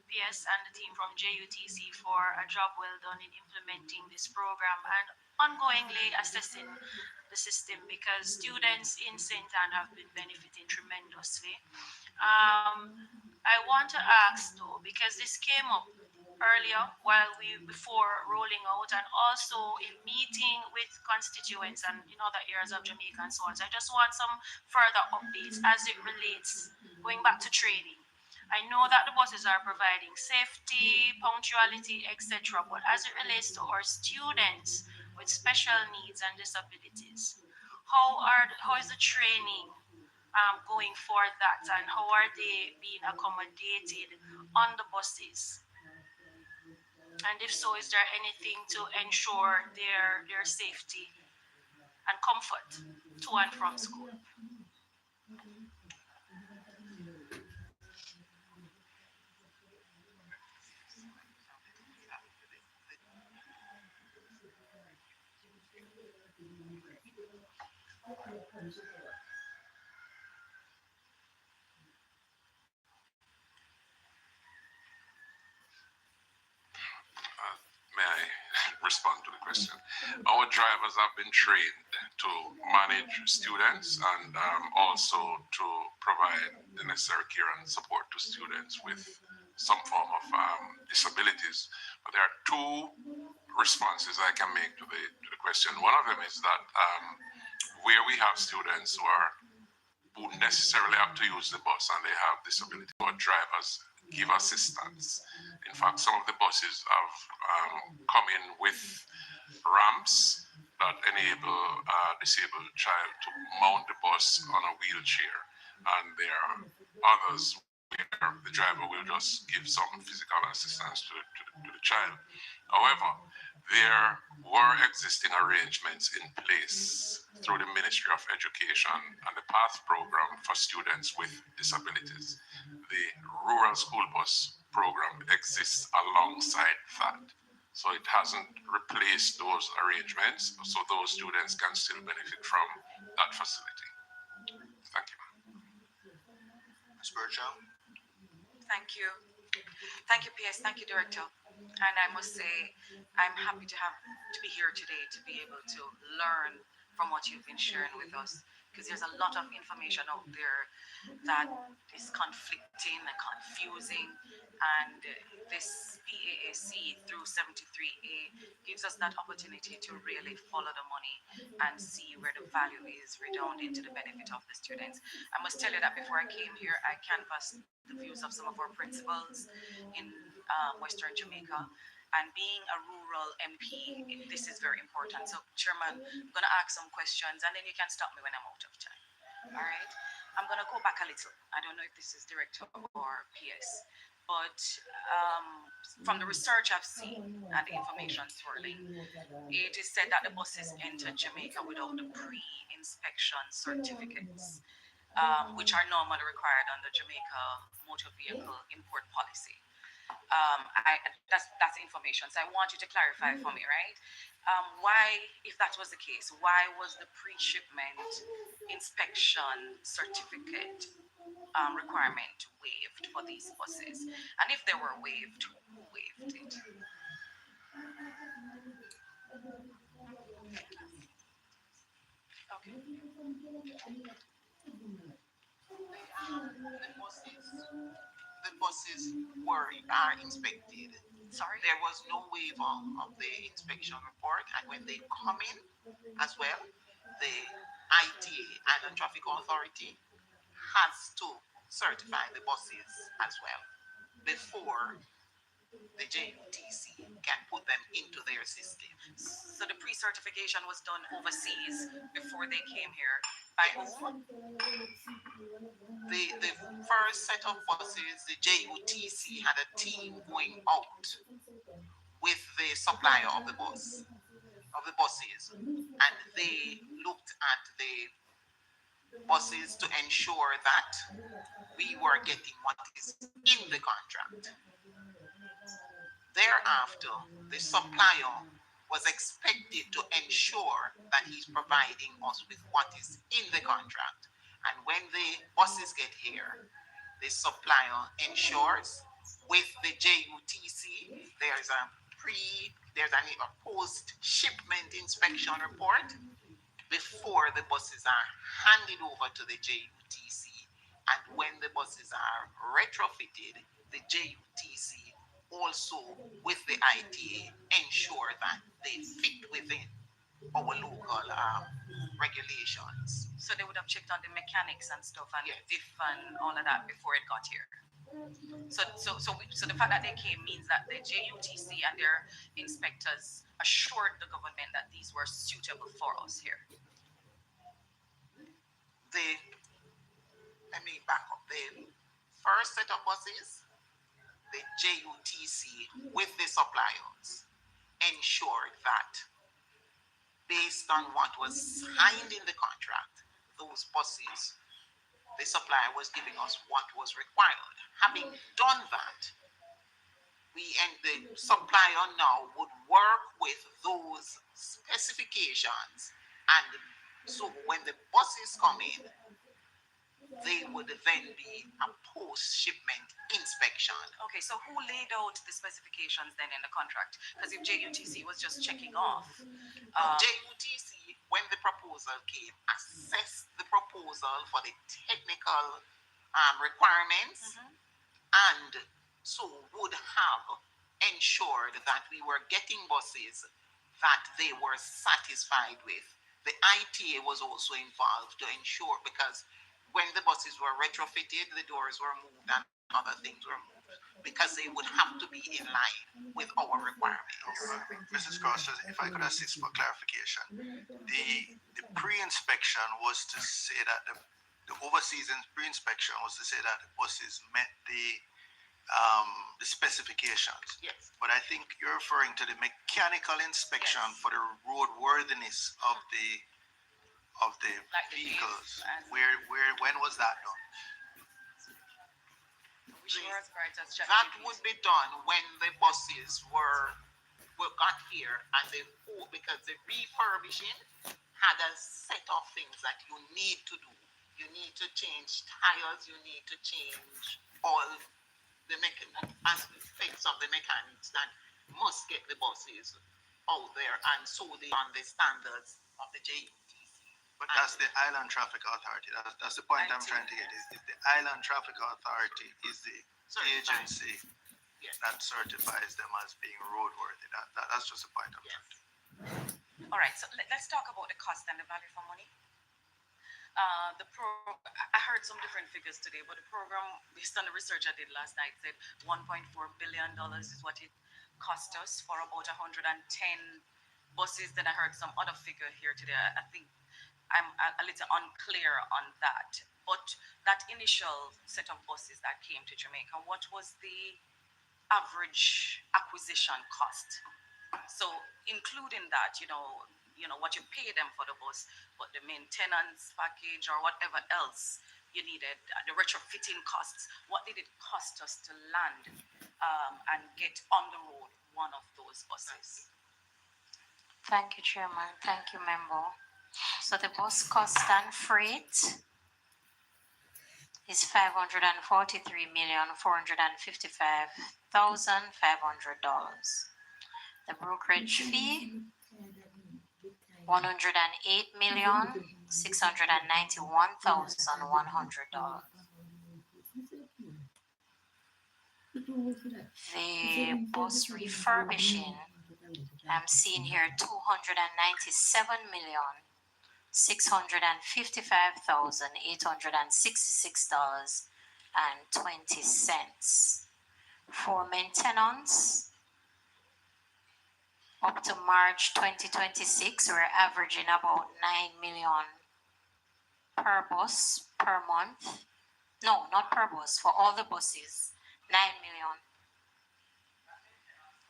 PS, and the team from JUTC for a job well done in implementing this program and ongoingly assessing the system, because students in St. Anne have been benefiting tremendously. I want to ask though, because this came up earlier before rolling out, and also in meeting with constituents and in other areas of Jamaica and so on. So I just want some further updates as it relates, going back to training. I know that the buses are providing safety, punctuality, etc. But as it relates to our students with special needs and disabilities, how is the training going for that, and how are they being accommodated on the buses? And if so, is there anything to ensure their safety and comfort to and from school? May I respond to the question? Our drivers have been trained to manage students and also to provide the necessary care and support to students with some form of disabilities. But there are two responses I can make to the question. One of them is that where we have students who necessarily have to use the bus and they have disability, our drivers give assistance. In fact, some of the buses have come in with ramps that enable a disabled child to mount the bus on a wheelchair. And there are others where the driver will just give some physical assistance to the child. However, there were existing arrangements in place through the Ministry of Education and the PATH program for students with disabilities. The Rural School Bus program exists alongside that. So it hasn't replaced those arrangements, so those students can still benefit from that facility. Thank you. Ms. Burchell? Thank you. Thank you, PS. Thank you, Director. And I must say, I'm happy to be here today to be able to learn from what you've been sharing with us, because there's a lot of information out there that is conflicting and confusing, and this PAAC through 73A gives us that opportunity to really follow the money and see where the value is redounding to the benefit of the students. I must tell you that before I came here, I canvassed the views of some of our principals in Western Jamaica, and being a rural MP, this is very important. So, Chairman, I'm going to ask some questions, and then you can stop me when I'm out of time. All right? I'm going to go back a little. I don't know if this is Director or PS, but from the research I've seen and the information swirling, it is said that the buses entered Jamaica without the pre-inspection certificates, which are normally required under Jamaica motor vehicle import policy. That's information. So I want you to clarify for me, right? Why, if that was the case, why was the pre-shipment inspection certificate requirement waived for these buses? And if they were waived, who waived it? The buses are inspected. Sorry? There was no waiver of the inspection report, and when they come in as well, the ITA, Island Traffic Authority, has to certify the buses as well before the JUTC can put them into their system. So the pre-certification was done overseas before they came here. By whom? The first set of buses, the JUTC had a team going out with the supplier of the buses, and they looked at the buses to ensure that we were getting what is in the contract. Thereafter, the supplier was expected to ensure that he's providing us with what is in the contract. And when the buses get here, the supplier ensures with the JUTC, there's a post shipment inspection report before the buses are handed over to the JUTC. And when the buses are retrofitted, the JUTC also with the ITA ensure that they fit within our local regulations. So they would have checked on the mechanics and stuff and Yes. diff and all of that before it got here. So the fact that they came means that the JUTC and their inspectors assured the government that these were suitable for us here. Let me back up. The first set of buses, the JUTC with the suppliers ensured that based on what was signed in the contract, those buses, the supplier was giving us what was required. Having done that, the supplier now would work with those specifications, and so when the buses come in, they would then be a post-shipment inspection. Okay, so who laid out the specifications then in the contract? Because if JUTC was just checking off, JUTC, when the proposal came, assessed the proposal for the technical requirements, and so would have ensured that we were getting buses that they were satisfied with. The ITA was also involved to ensure, because when the buses were retrofitted, the doors were moved and other things were moved, because they would have to be in line with our requirements. Mrs. Costa, if I could assist for clarification, the pre-inspection was to say that the overseas pre-inspection was to say that the buses met the specifications. Yes. But I think you're referring to the mechanical inspection for the roadworthiness of the Like the vehicles. and- When was that done? That would be done when the buses were got here, and because the refurbishing had a set of things that you need to do. You need to change tires, you need to change all the aspects of the mechanics that must get the buses out there, and so they on the standards of the JUTC. But that's the Island Traffic Authority. That's the point I'm trying to get. Is the Island Traffic Authority is the agency that certifies them as being roadworthy. That's just a point I'm trying to. All right, so let's talk about the cost and the value for money. I heard some different figures today, but the program, based on the research I did last night, said $1.4 billion is what it cost us for about 110 buses. Then I heard some other figure here today. I think I'm a little unclear on that. But that initial set of buses that came to Jamaica, what was the average acquisition cost? So including that, you know what you pay them for the bus, but the maintenance package or whatever else you needed, the retrofitting costs, what did it cost us to land and get on the road one of those buses? Thank you, Chairman. Thank you, Member. So the bus cost and freight is $543,455,500. The brokerage fee, $108,455,500. $691,100. The bus refurbishing, I'm seeing here $297,655,866.20. For maintenance, up to March 2026, we're averaging about 9 million per bus per month. No, not per bus, for all the buses, 9 million.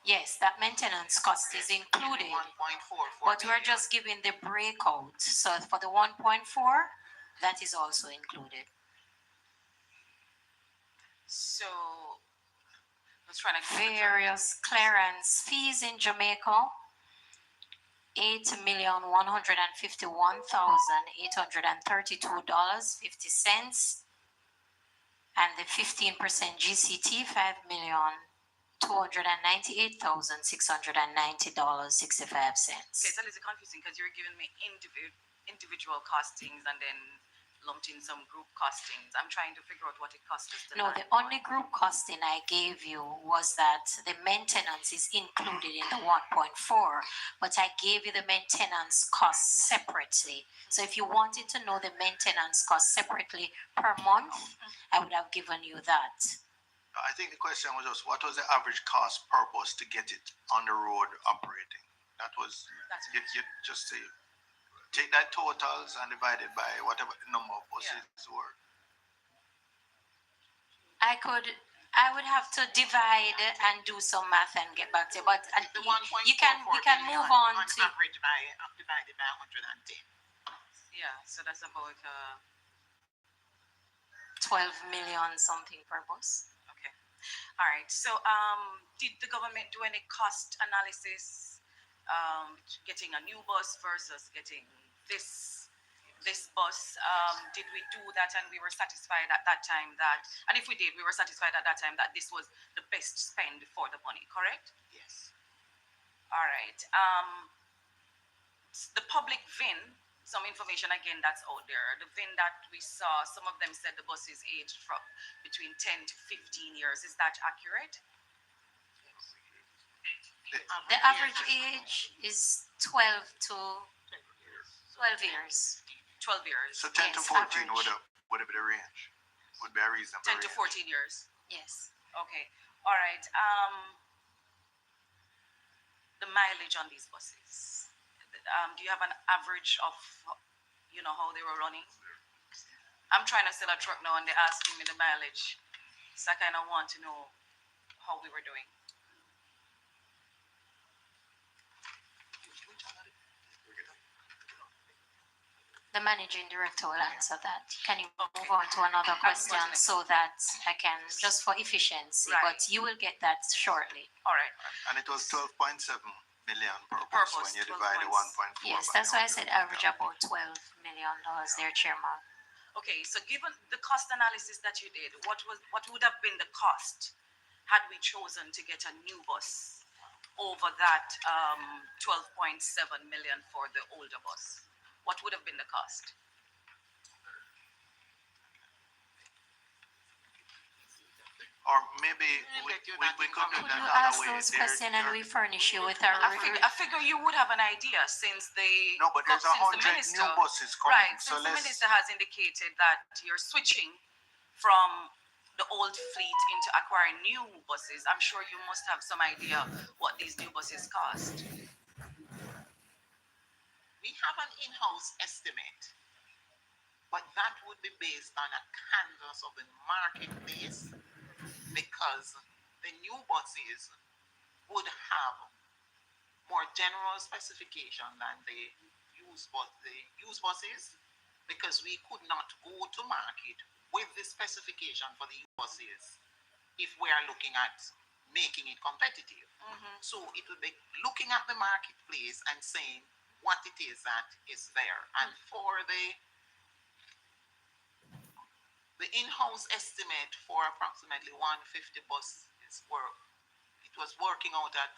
Yes, that maintenance cost is included, 1.4. but we're just giving the breakout. So for the 1.4, that is also included. So let's try to Various clearance fees in Jamaica, $8,151,832.50, and the 15% GCT, $5,298,690.65. Okay, it's a little confusing because you're giving me individual costings and then lumped in some group costings. I'm trying to figure out what it costs us to No, the only group costing I gave you was that the maintenance is included in the 1.4, but I gave you the maintenance cost separately. So if you wanted to know the maintenance cost separately per month, I would have given you that. I think the question was just what was the average cost per bus to get it on the road operating? That was, you just say, take that totals and divide it by whatever the number of buses were. I would have to divide and do some math and get back to you, but The 1.44 we can move on to average divided by 110. Yeah, so that's about 12 million something per bus. okay. All right. So did the government do any cost analysis getting a new bus versus getting this bus? Did we do that and we were satisfied at that time that, and if we did, we were satisfied at that time that this was the best spend for the money, correct? Yes. All right. The public VIN, some information again that's out there. The VIN that we saw, some of them said the bus is aged from between 10 to 15 years. Is that accurate? The average age is 12 to 12 years. 12 years. So 10 to Yes, 14 average. would be the range. Would be a reasonable 10 to range. 14 years. Yes. Okay. All right. The mileage on these buses. Do you have an average of, how they were running? I'm trying to sell a truck now and they're asking me the mileage. So I kind of want to know how we were doing. The managing director will answer that. Can you move on to another question so that I can, just for efficiency, Right. but you will get that shortly. All right. And it was 12.7 million per Per bus bus, when you 12 divide the points. 1.4. Yes, by that's why I 100. said average about $12 million there, Chairman. Okay, so given the cost analysis that you did, what would have been the cost had we chosen to get a new bus over that 12.7 million for the older bus? What would have been the cost? Or maybe we could do Could that you other ask way. those There- questions and there- we furnish you with a I figure you would have an idea since they No, but there's since the 100 minister, new buses coming. right? So Since the let's. minister has indicated that you're switching from the old fleet into acquiring new buses, I'm sure you must have some idea what these new buses cost. We have an in-house estimate, but that would be based on a canvas of the marketplace because the new buses would have more general specification than the used buses because we could not go to market with the specification for the used buses if we are looking at making it competitive. So it would be looking at the marketplace and saying what it is that is there. And for the in-house estimate for approximately 150 buses it was working out at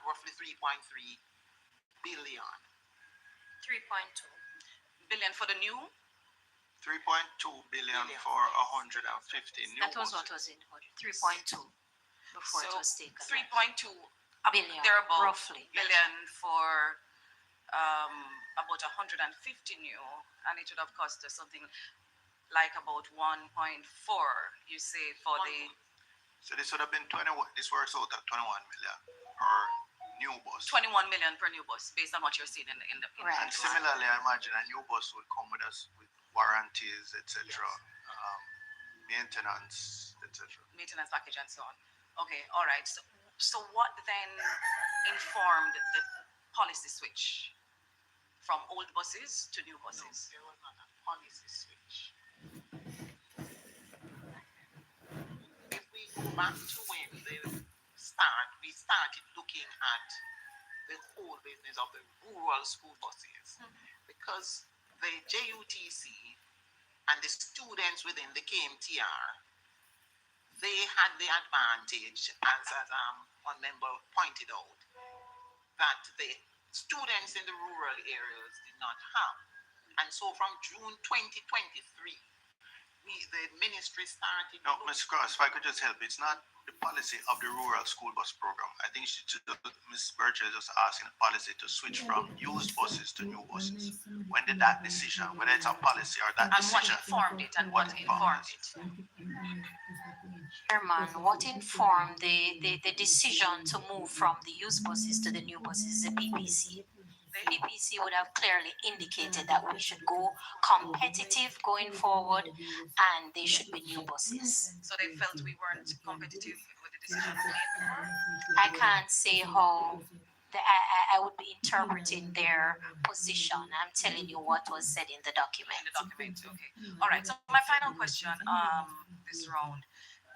roughly 3.3 billion. 3.2 billion for the new. 3.2 billion for 150 new That was what buses. was in the budget, 3.2 before it was taken. 3.2 billion, thereabout roughly. billion for about 150 new, and it would have cost us something like about 1.4. You say for the. So this would have been 21. This works out at 21 million per new bus. 21 million per new bus, based on what you're seeing in the Right. And similarly, I imagine a new bus would come with us with warranties, etc., maintenance, etc. maintenance package and so on. Okay, all right. So what then informed the policy switch from old buses to new buses? There was not a policy switch. If we go back to when we started looking at the whole business of the rural school buses, because the JUTC and the students within the KMTR, they had the advantage, as one member pointed out, that the students in the rural areas did not have. And so from June 2023, the ministry started. No, Ms. Cross, if I could just help, it's not the policy of the rural school bus program. I think Ms. Birchall is just asking the policy to switch from used buses to new buses. When did that decision, whether it's a policy or that And what decision? informed it? And what informed it? Chairman, what informed the decision to move from the used buses to the new buses is the PPC. The PPC would have clearly indicated that we should go competitive going forward and they should be new buses. So they felt we weren't competitive with the decision we made. I can't say how I would be interpreting their position. I'm telling you what was said in the document. In the document, okay. All right, so my final question this round.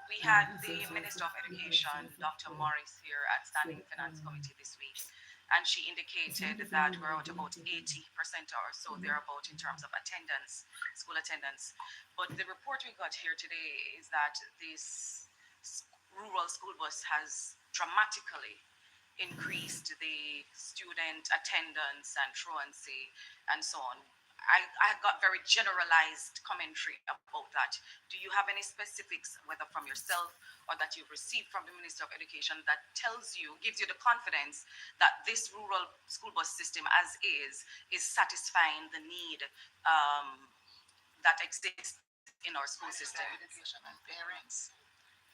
We had the Minister of Education, Dr. Morris, here at Standing Finance Committee this week. And she indicated that we're at about 80% or so thereabout in terms of attendance, school attendance. But the report we got here today is that this rural school bus has dramatically increased the student attendance and truancy and so on. I got very generalized commentary about that. Do you have any specifics, whether from yourself or that you've received from the Minister of Education, that gives you the confidence that this rural school bus system as is satisfying the need that exists in our school system? Education and parents.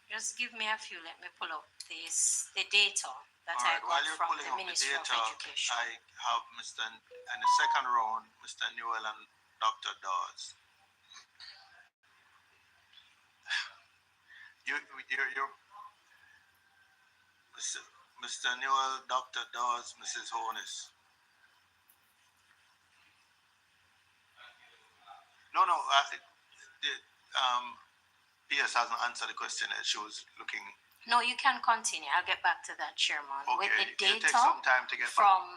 Just give me a few, let me pull up the data that All I right, while got you're from pulling the up the Ministry of data, Education. I have in the second round, Mr. Newell and Dr. Dawes. Mr. Newell, Dr. Dawes, Mrs. Honus. No, PS hasn't answered the question that she was looking. No, you can continue. I'll get back to that, Chairman. Okay, With the it'll data take some time to get from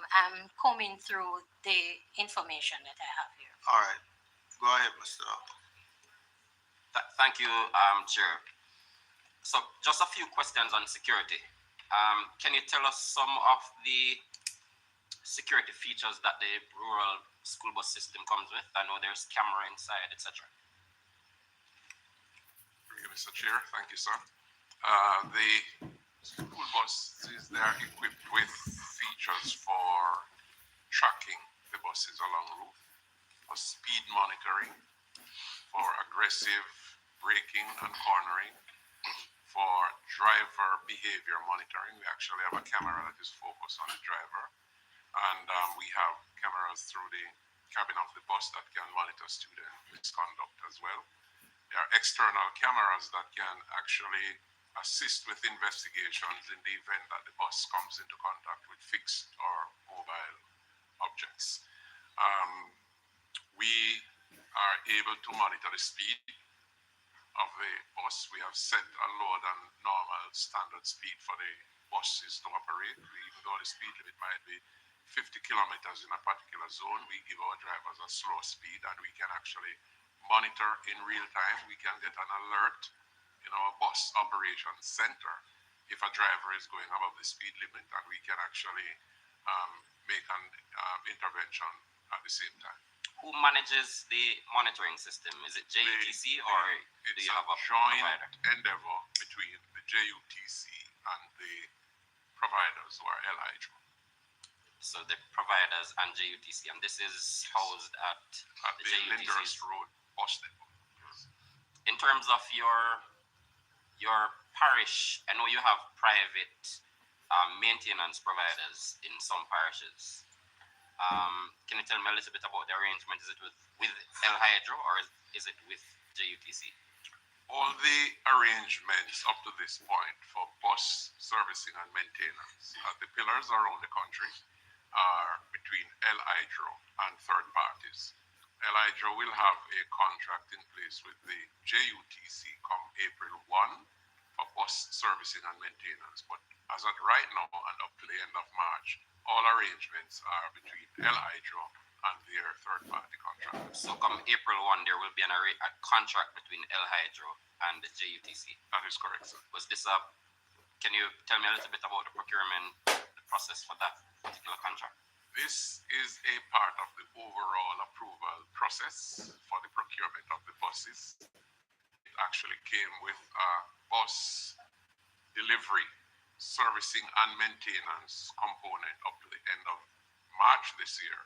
combing through the information that I have here. All right, go ahead, Mr. Thank you, Chair. So just a few questions on security. Can you tell us some of the security features that the rural school bus system comes with? I know there's camera inside, etc. Mr. Chair, thank you, sir. The school buses, they are equipped with features for tracking the buses along route, for speed monitoring, for aggressive braking and cornering, for driver behavior monitoring. We actually have a camera that is focused on the driver, and we have cameras through the cabin of the bus that can monitor student misconduct as well. There are external cameras that can actually assist with investigations in the event that the bus comes into contact with fixed or mobile objects. We are able to monitor the speed of the bus. We have set a lower than normal standard speed for the buses to operate. Even though the speed limit might be 50 kilometers in a particular zone, we give our drivers a slow speed, and we can actually monitor in real time. We can get an alert in our bus operations center if a driver is going above the speed limit, and we can actually make an intervention at the same time. who manages the monitoring system? Is it JUTC or do you have a joint provider? endeavor between the JUTC and the providers who are LIHO. So the providers and JUTC, and this is housed at At the Lyndhurst Road bus depot. In terms of your parish, I know you have private maintenance providers in some parishes. Can you tell me a little bit about the arrangement? Is it with El Hydro or is it with JUTC? All the arrangements up to this point for bus servicing and maintenance at the pillars around the country are between El Hydro and third parties. El Hydro will have a contract in place with the JUTC come April 1 for bus servicing and maintenance. But as at right now and up to the end of March, all arrangements are between El Hydro and their third-party contract. So come April 1, there will be a contract between El Hydro and the JUTC. That is correct, sir. Was this can you tell me a little bit about the procurement, the process for that particular contract? This is a part of the overall approval process for the procurement of the buses. It actually came with a bus delivery, servicing and maintenance component up to the end of March this year.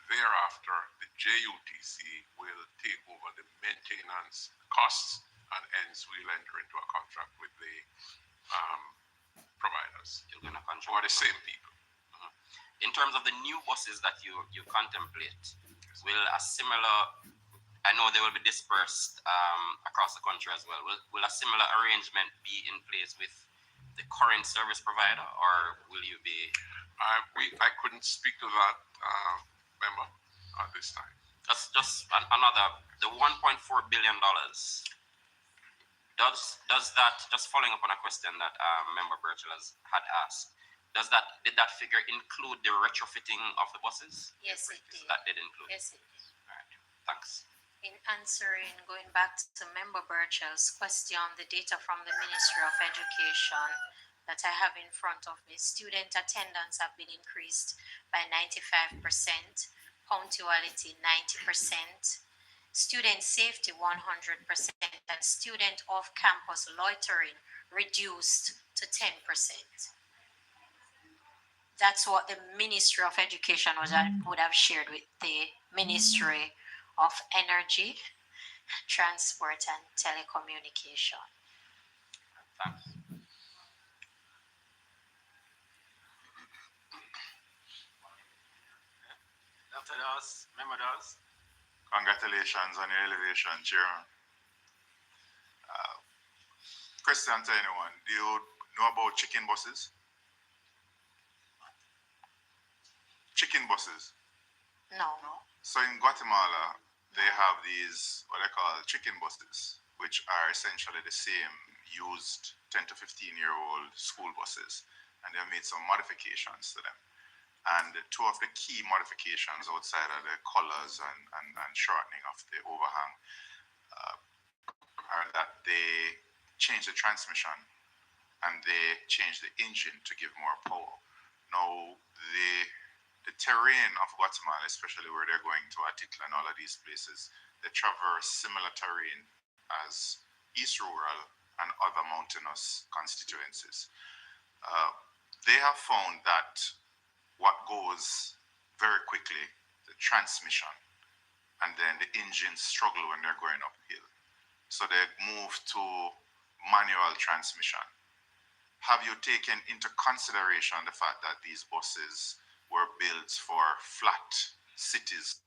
Thereafter, the JUTC will take over the maintenance costs, and hence we'll enter into a contract with the providers. You're going to contract for the same people. In terms of the new buses that you contemplate, will a similar, I know they will be dispersed across the country as well, will a similar arrangement be in place with the current service provider, or will you be? I couldn't speak to that member at this time. Just another, the $1.4 billion. Does that, just following up on a question that member Birchall had asked, did that figure include the retrofitting of the buses? Yes, it did. So that did include. Yes, it did. All right. Thanks. In answering, going back to Member Birchall's question, the data from the Ministry of Education that I have in front of me, student attendance have been increased by 95%, punctuality 90%, student safety 100%, and student off-campus loitering reduced to 10%. That's what the Ministry of Education would have shared with the Ministry of Energy, Transport and Telecommunication. Thanks. Dr. Dawes, Member Dawes. Congratulations on your elevation, Chairman. Question to anyone, do you know about chicken buses? Chicken buses. No. So in Guatemala, they have these, what I call chicken buses, which are essentially the same used 10 to 15-year-old school buses. And they've made some modifications to them. And two of the key modifications outside of the colors and shortening of the overhang are that they change the transmission and they change the engine to give more power. Now, the terrain of Guatemala, especially where they're going to Atitla and all of these places, they traverse similar terrain as East Rural and other mountainous constituencies. They have found that what goes very quickly, the transmission, and then the engines struggle when they're going uphill. So they move to manual transmission. Have you taken into consideration the fact that these buses were built for flat cities?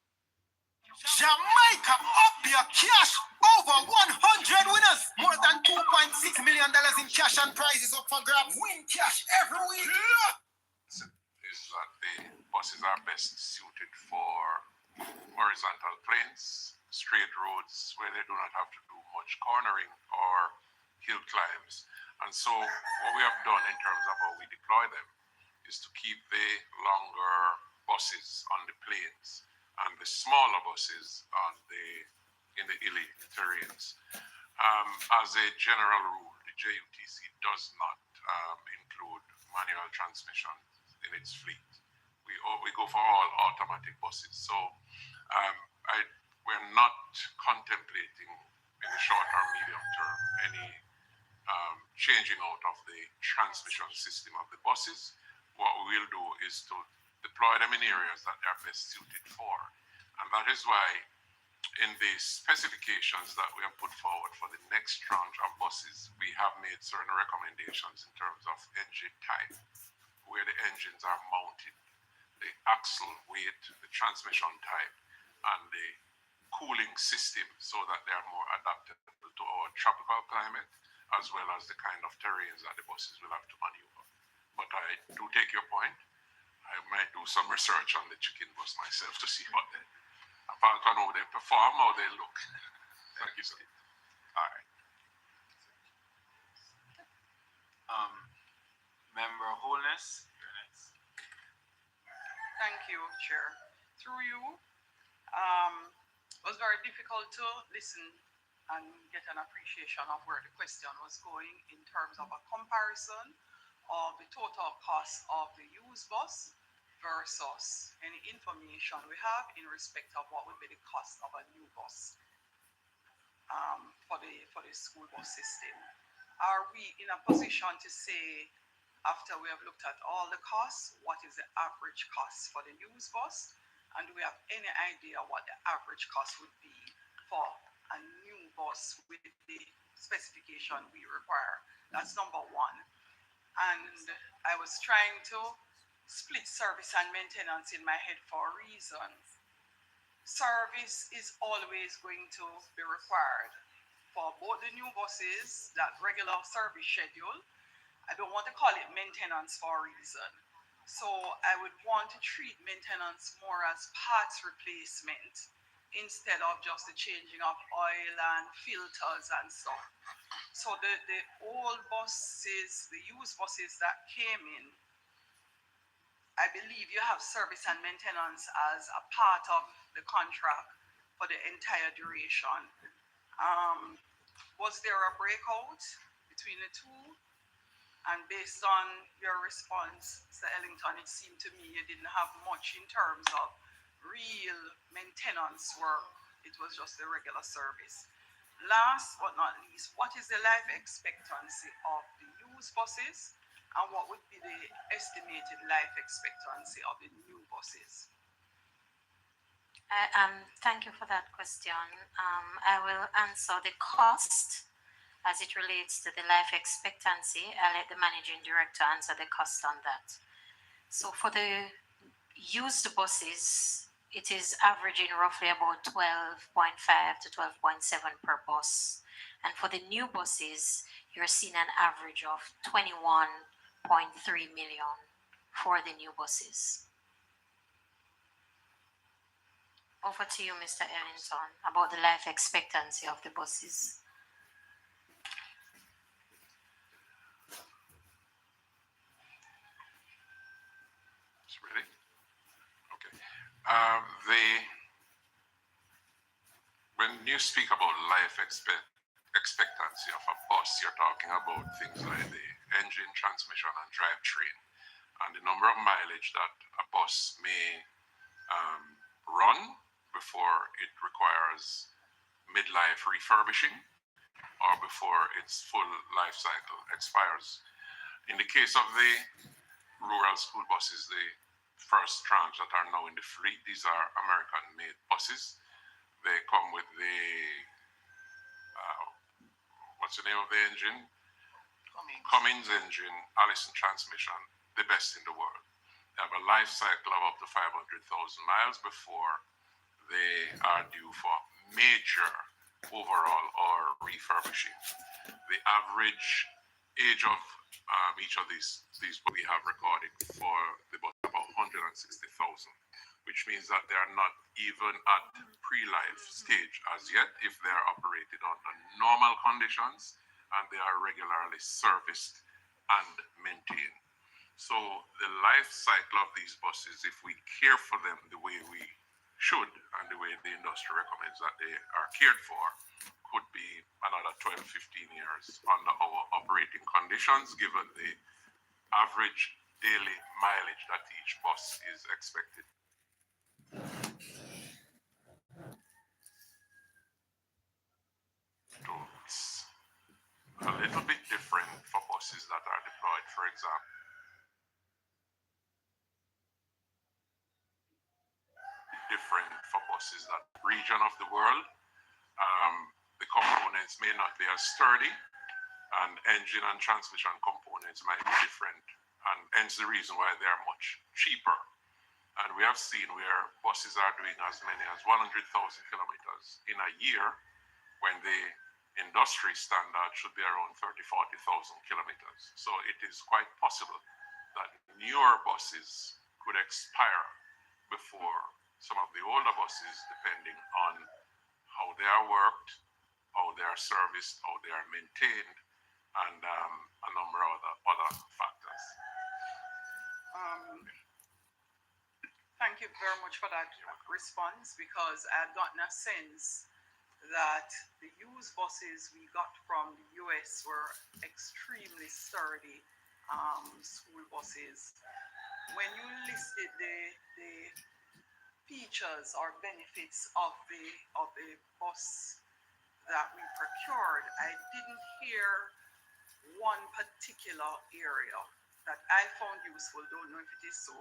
Jamaica up your cash, over 100 winners, more than $2.6 million in cash and prizes up for grabs. Win cash every week. Is that the buses are best suited for horizontal plains, straight roads where they do not have to do much cornering or hill climbs. And so what we have done in terms of how we deploy them is to keep the longer buses on the plains and the smaller buses on in the hilly terrains. As a general rule, the JUTC does not include manual transmission in its fleet. We go for all automatic buses. So we're not contemplating in the short or medium term any changing out of the transmission system of the buses. What we will do is to deploy them in areas that they are best suited for. And that is why in the specifications that we have put forward for the next tranche of buses, we have made certain recommendations in terms of engine type, where the engines are mounted, the axle weight, the transmission type, and the cooling system, so that they are more adaptable to our tropical climate, as well as the kind of terrains that the buses will have to maneuver. But I do take your point. I might do some research on the chicken bus myself to see what they, apart from how they perform, how they look. Thank you, sir. All right. Member Holness, you're next. Thank you, Chair. Through you, it was very difficult to listen and get an appreciation of where the question was going in terms of a comparison of the total cost of the used bus versus any information we have in respect of what would be the cost of a new bus for the school bus system. Are we in a position to say, after we have looked at all the costs, what is the average cost for the used bus? And do we have any idea what the average cost would be for a new bus with the specification we require? That's number one. And I was trying to split service and maintenance in my head for a reason. Service is always going to be required for both the new buses, that regular service schedule. I don't want to call it maintenance for a reason. So I would want to treat maintenance more as parts replacement instead of just the changing of oil and filters and stuff. So the old buses, the used buses that came in, I believe you have service and maintenance as a part of the contract for the entire duration. Was there a breakout between the two? And based on your response, Mr. Ellington, it seemed to me you didn't have much in terms of real maintenance work. It was just the regular service. Last but not least, what is the life expectancy of the used buses? And what would be the estimated life expectancy of the new buses? Thank you for that question. I will answer the cost as it relates to the life expectancy. I'll let the managing director answer the cost on that. So for the used buses, it is averaging roughly about 12.5 to 12.7 per bus. And for the new buses, you're seeing an average of 21.3 million for the new buses. Over to you, Mr. Ellington, about the life expectancy of the buses. Ready? Okay. When you speak about life expectancy of a bus, you're talking about things like the engine, transmission, and drivetrain, and the number of mileage that a bus may run before it requires midlife refurbishing or before its full life cycle expires. In the case of the rural school buses, the first tranche that are now in the fleet, these are American-made buses. They come with the, what's the name of the engine? Cummins engine, Allison transmission, the best in the world. They have a life cycle of up to 500,000 miles before they are due for major overhaul or refurbishing. The average age of each of these we have recorded for the bus about 160,000, which means that they are not even at pre-life stage as yet if they are operated under normal conditions and they are regularly serviced and maintained. So the life cycle of these buses, if we care for them the way we should and the way the industry recommends that they are cared for, could be another 12, 15 years under our operating conditions, given the average daily mileage that each bus is expected. a little bit different for buses that are deployed, for example. Different for buses that region of the world. The components may not be as sturdy, and engine and transmission components might be different, and hence the reason why they are much cheaper. And we have seen where buses are doing as many as 100,000 kilometers in a year, when the industry standard should be around 30,000, 40,000 kilometers. So it is quite possible that newer buses could expire before some of the older buses, depending on how they are worked, how they are serviced, how they are maintained, and a number of other factors. Thank you very much for that response, because I've gotten a sense that the used buses we got from the US were extremely sturdy school buses. When you listed the features or benefits of the bus that we procured, I didn't hear one particular area that I found useful. Don't know if it is so,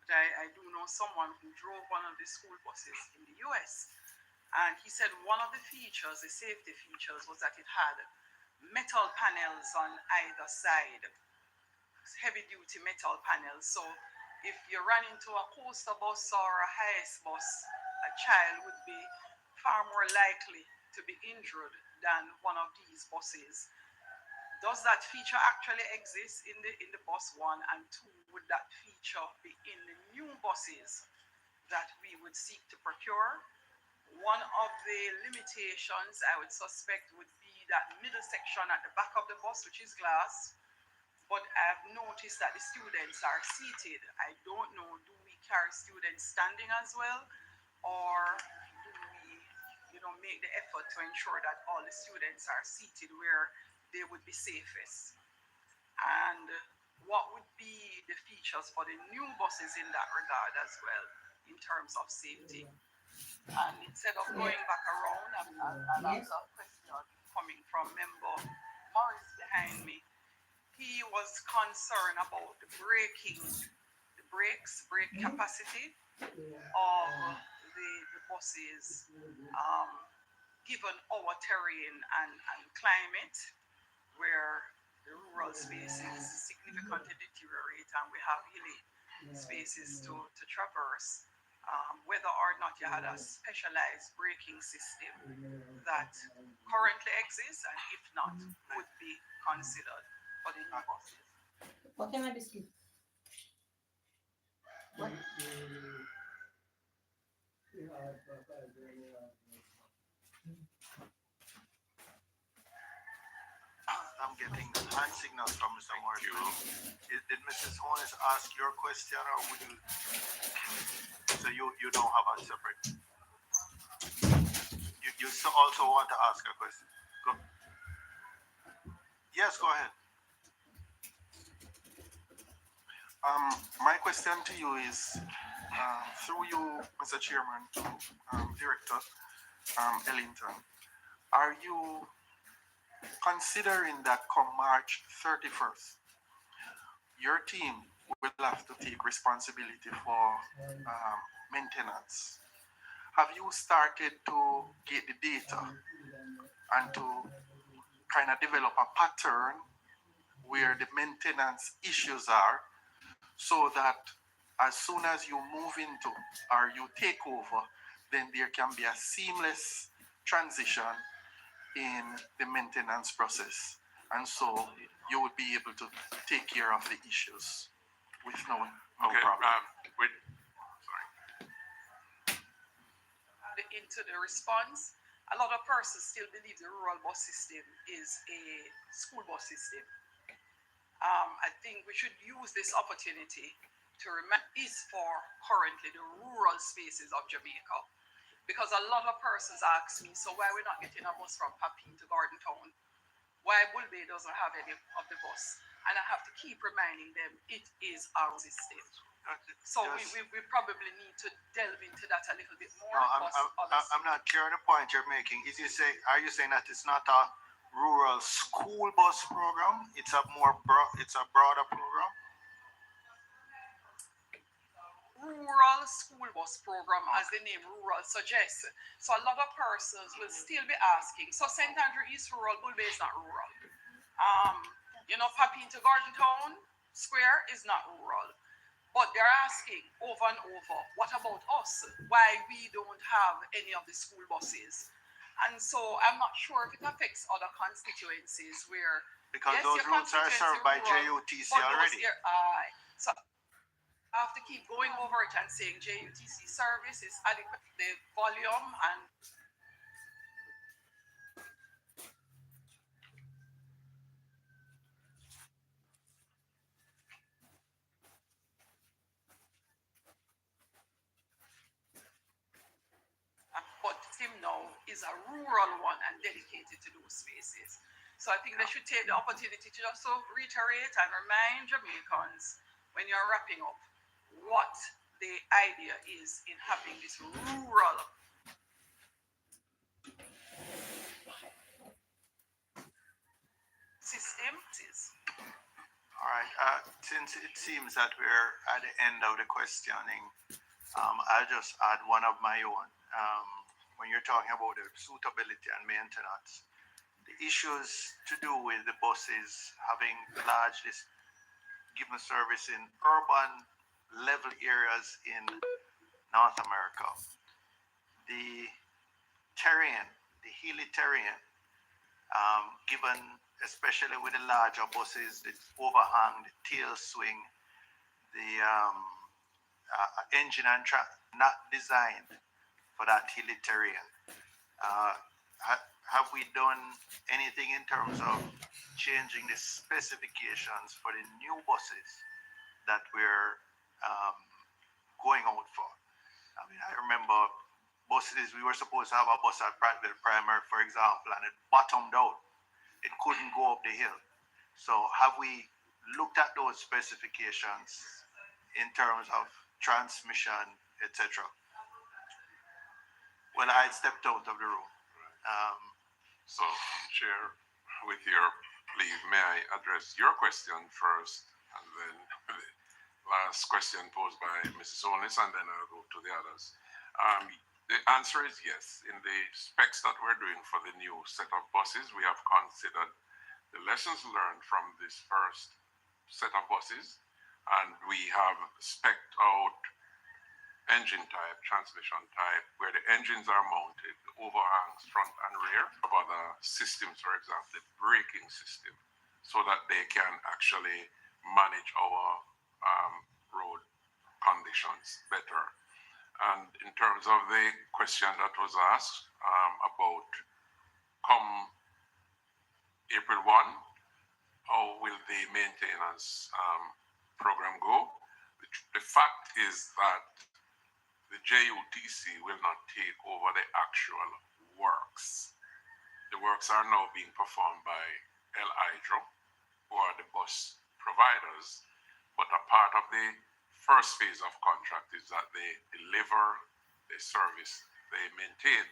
but I do know someone who drove one of the school buses in the US. And he said one of the features, the safety features, was that it had metal panels on either side, heavy duty metal panels. So if you run into a coaster bus or a highest bus, a child would be far more likely to be injured than one of these buses. Does that feature actually exist in the bus, one? And two, would that feature be in the new buses that we would seek to procure? One of the limitations I would suspect would be that middle section at the back of the bus, which is glass. But I've noticed that the students are seated. I don't know, do we carry students standing as well? Or do we, make the effort to ensure that all the students are seated where they would be safest? And what would be the features for the new buses in that regard as well, in terms of safety? And instead of going back around, I'll answer a question coming from member Morris behind me. He was concerned about the brake capacity of the buses, given our terrain and climate, where the rural spaces significantly deteriorate and we have hilly spaces to traverse. Whether or not you had a specialized braking system that currently exists, and if not, would be considered for the new buses. What can I biscuit? What? I'm getting hand signals from Mr. Morris. Did Mrs. Holmes ask your question, or would you? So you don't have a separate. You also want to ask a question. Go. Yes, go ahead. My question to you is, through you, Mr. Chairman, to Director Ellington, are you considering that come March 31st, your team will have to take responsibility for maintenance? Have you started to get the data and to kind of develop a pattern where the maintenance issues are, so that as soon as you move into or you take over, then there can be a seamless transition in the maintenance process, and so you would be able to take care of the issues with no problem. Into the response, a lot of persons still believe the rural bus system is a school bus system. I think we should use this opportunity to remind is for currently the rural spaces of Jamaica. Because a lot of persons ask me, so why we're not getting a bus from Papine to Garden Town? Why Bull Bay doesn't have any of the bus? And I have to keep reminding them it is our system. So yes. we probably need to delve into that a little bit more. No, I'm not clear on the point you're making. Are you saying that it's not a rural school bus program. It's a broader program. Rural school bus program, as the name rural suggests. So a lot of persons will still be asking. So St. Andrew is rural, Bulbe is not rural. Papi into Garden Town Square is not rural. But they're asking over and over, what about us? Why we don't have any of the school buses? And so I'm not sure if it affects other constituencies where Because yes, those your routes are constituency served by rural, JUTC but already. so I have to keep going over it and saying JUTC service is adequate, the volume and but him now is a rural one and dedicated to those spaces. So I think they should take the opportunity to just reiterate and remind Jamaicans when you're wrapping up what the idea is in having this rural system. All right. Since it seems that we're at the end of the questioning, I'll just add one of my own. When you're talking about the suitability and maintenance, the issues to do with the buses having largely given service in urban level areas in North America, the terrain, the hilly terrain, given especially with the larger buses, the overhang, the tail swing, the engine and track not designed for that hilly terrain. Have we done anything in terms of changing the specifications for the new buses that we're going out for? I mean, I remember buses, we were supposed to have a bus at Prattville Primary, for example, and it bottomed out. It couldn't go up the hill. So have we looked at those specifications in terms of transmission, etc.? Well, I stepped out of the room. So, Chair, with your leave, may I address your question first, and then the last question posed by Mrs. Holness, and then I'll go to the others. The answer is yes. In the specs that we're doing for the new set of buses, we have considered the lessons learned from this first set of buses, and we have spec'd out engine type, transmission type, where the engines are mounted, the overhangs front and rear of other systems, for example, the braking system, so that they can actually manage our road conditions better. And in terms of the question that was asked about come April 1, how will the maintenance program go? The fact is that the JUTC will not take over the actual works. The works are now being performed by El Hydro, who are the bus providers, but a part of the first phase of contract is that they deliver the service they maintain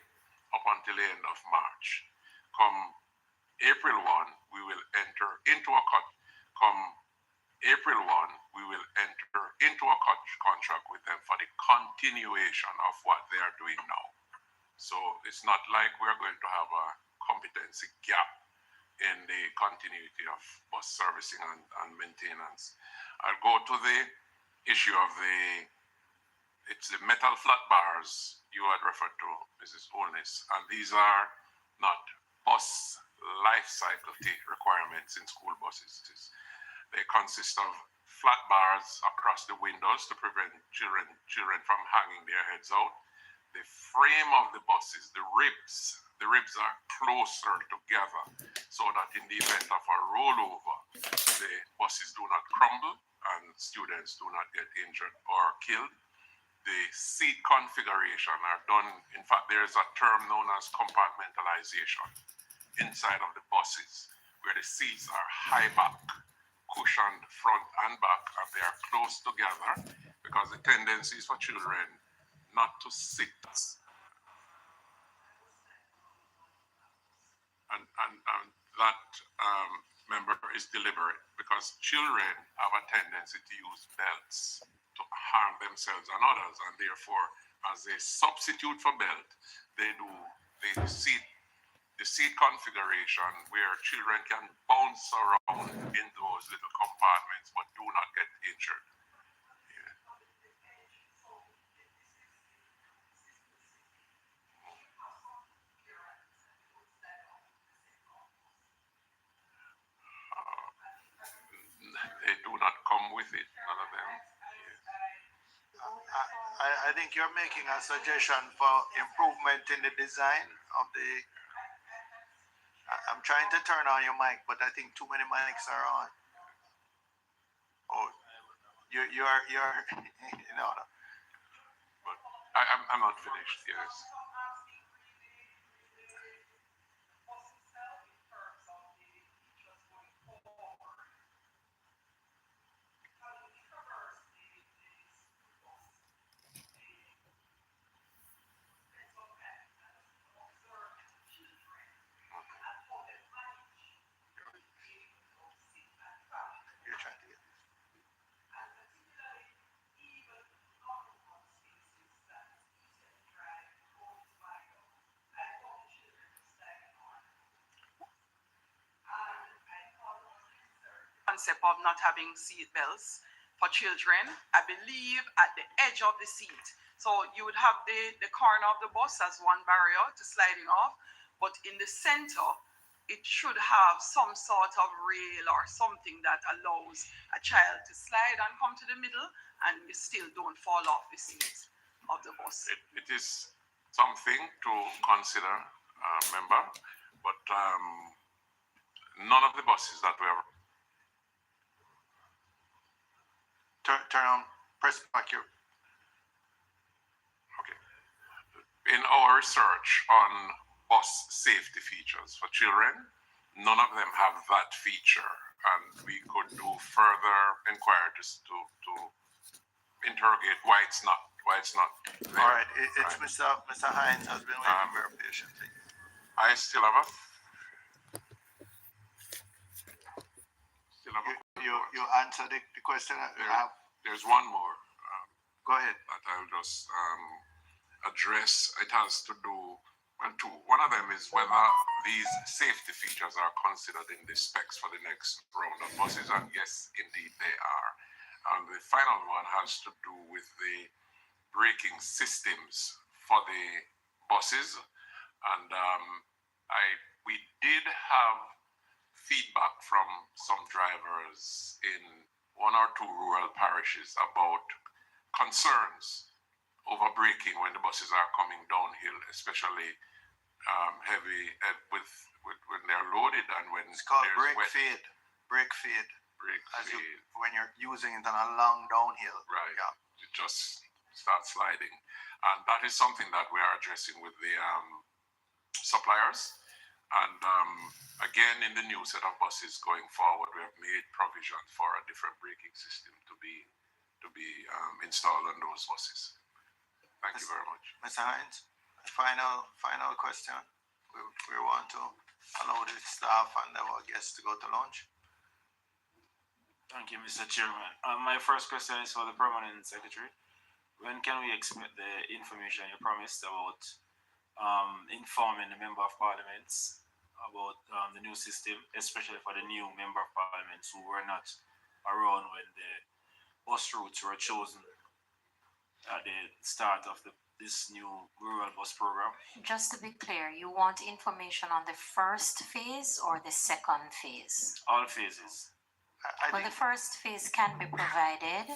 up until the end of March. Come April 1, we will enter into a April 1, we will enter into a contract with them for the continuation of what they are doing now. So it's not like we're going to have a competency gap in the continuity of bus servicing and maintenance. I'll go to the issue of it's the metal flat bars you had referred to, Mrs. Holness, and these are not bus life cycle requirements in school buses. They consist of flat bars across the windows to prevent children from hanging their heads out. The frame of the buses, the ribs are closer together so that in the event of a rollover, the buses do not crumble and students do not get injured or killed. The seat configuration are done, in fact, there is a term known as compartmentalization inside of the buses where the seats are high back, cushioned front and back, and they are close together because the tendency is for children not to sit and that member is deliberate because children have a tendency to use belts to harm themselves and others, and therefore, as a substitute for belt, they do the seat configuration where children can bounce around in those little compartments but do not get injured. They do not come with it, none of them. I think you're making a suggestion for improvement in the design of the. I'm trying to turn on your mic, but I think too many mics are on. Oh, you're you know. But I'm not finished. Yes. You're trying to get. Concept of not having seat belts for children, I believe at the edge of the seat. So you would have the corner of the bus as one barrier to sliding off, but in the center, it should have some sort of rail or something that allows a child to slide and come to the middle and you still don't fall off the seat of the bus. It is something to consider, member, but none of the buses that were Turn on. Press back your. okay. In our research on bus safety features for children, none of them have that feature, and we could do further inquiries to interrogate why it's not there. All right, it's right. Mr. Hines has been waiting very patiently. I still have a You answer the question that we have. There's one more. Go ahead. That I'll just address. It has to do and two. One of them is whether these safety features are considered in the specs for the next round of buses, and yes, indeed they are. And the final one has to do with the braking systems for the buses, and we did have feedback from some drivers in one or two rural parishes about concerns over braking when the buses are coming downhill, especially heavy when they're loaded and when it's called brake fade. Brake fade. When you're using it on a long downhill. Right. Yeah. It just starts sliding, and that is something that we are addressing with the suppliers. And again, in the new set of buses going forward, we have made provision for a different braking system to be installed on those buses. Thank you very much. Mr. Hines, final question. We want to allow the staff and our guests to go to lunch. Thank you, Mr. Chairman. My first question is for the Permanent Secretary. When can we expect the information you promised about informing the Member of Parliaments about the new system, especially for the new Member of Parliaments who were not around when the bus routes were chosen at the start of this new rural bus program? Just to be clear, you want information on the first phase or the second phase? All phases. Well, the first phase can be provided.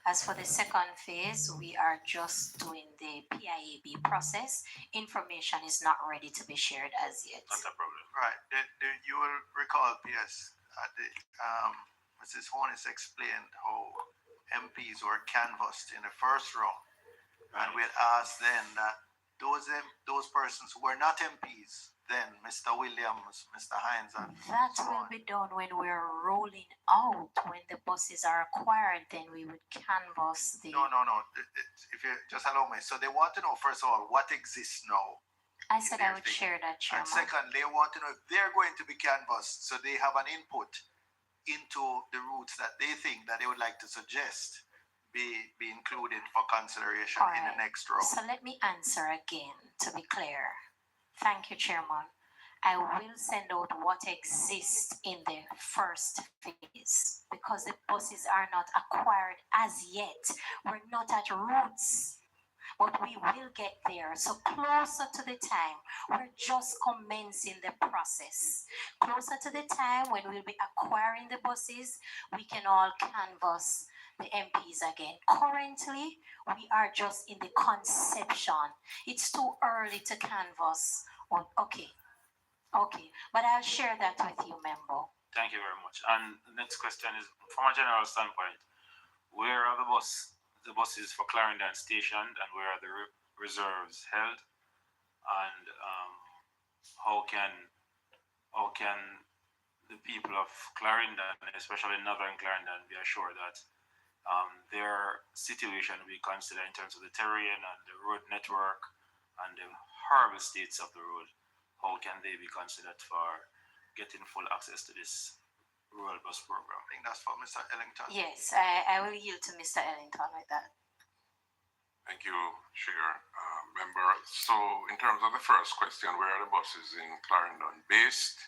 As for the second phase, we are just doing the PIAB process. Information is not ready to be shared as yet. Not a problem. Right. You will recall, PS, Mrs. Hornis explained how MPs were canvassed in the first round. Right. And we had asked then that those persons who were not MPs, then Mr. Williams, Mr. Hines, and that will be done when we're rolling out. When the buses are acquired, then we would canvass the. No. If you just allow me. So they want to know, first of all, what exists now. I said I would share that, And Chairman. second, they want to know if they're going to be canvassed, so they have an input into the routes that they think that they would like to suggest be included for consideration All in the right. next round. So let me answer again to be clear. Thank you, Chairman. I will send out what exists in the first phase because the buses are not acquired as yet. We're not at routes, but we will get there. So closer to the time, we're just commencing the process. Closer to the time when we'll be acquiring the buses, we can all canvass the MPs again. Currently, we are just in the conception. It's too early to canvass. Okay, but I'll share that with you, member. Thank you very much. And the next question is, from a general standpoint, where are the buses for Clarendon stationed, and where are the reserves held? And how can the people of Clarendon, especially Northern Clarendon, be assured that their situation will be considered in terms of the terrain and the road network and the horrible states of the road? How can they be considered for getting full access to this rural bus program? I think that's for Mr. Ellington. Yes, I will yield to Mr. Ellington with that. Thank you, Chair. Member, so in terms of the first question, where are the buses in Clarendon based?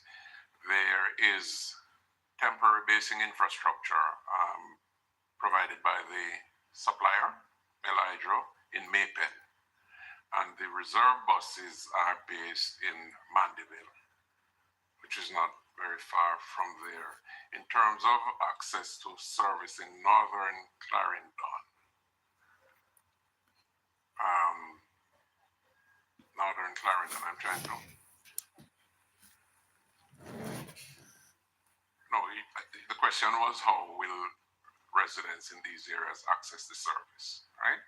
There is temporary basing infrastructure provided by the supplier, Elhydro, in Maypen. And the reserve buses are based in Mandeville, which is not very far from there. In terms of access to service in Northern Clarendon, I'm trying to. No, the question was how will residents in these areas access the service, right?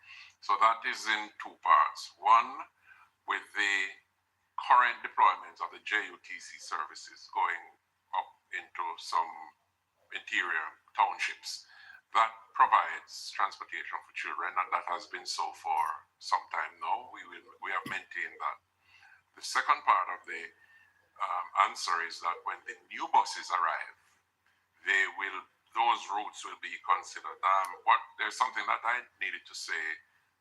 So that is in two parts. One, with the current deployment of the JUTC services going up into some interior townships, that provides transportation for children, and that has been so for some time now. We have maintained that. The second part of the answer is that when the new buses arrive, those routes will be considered. There's something that I needed to say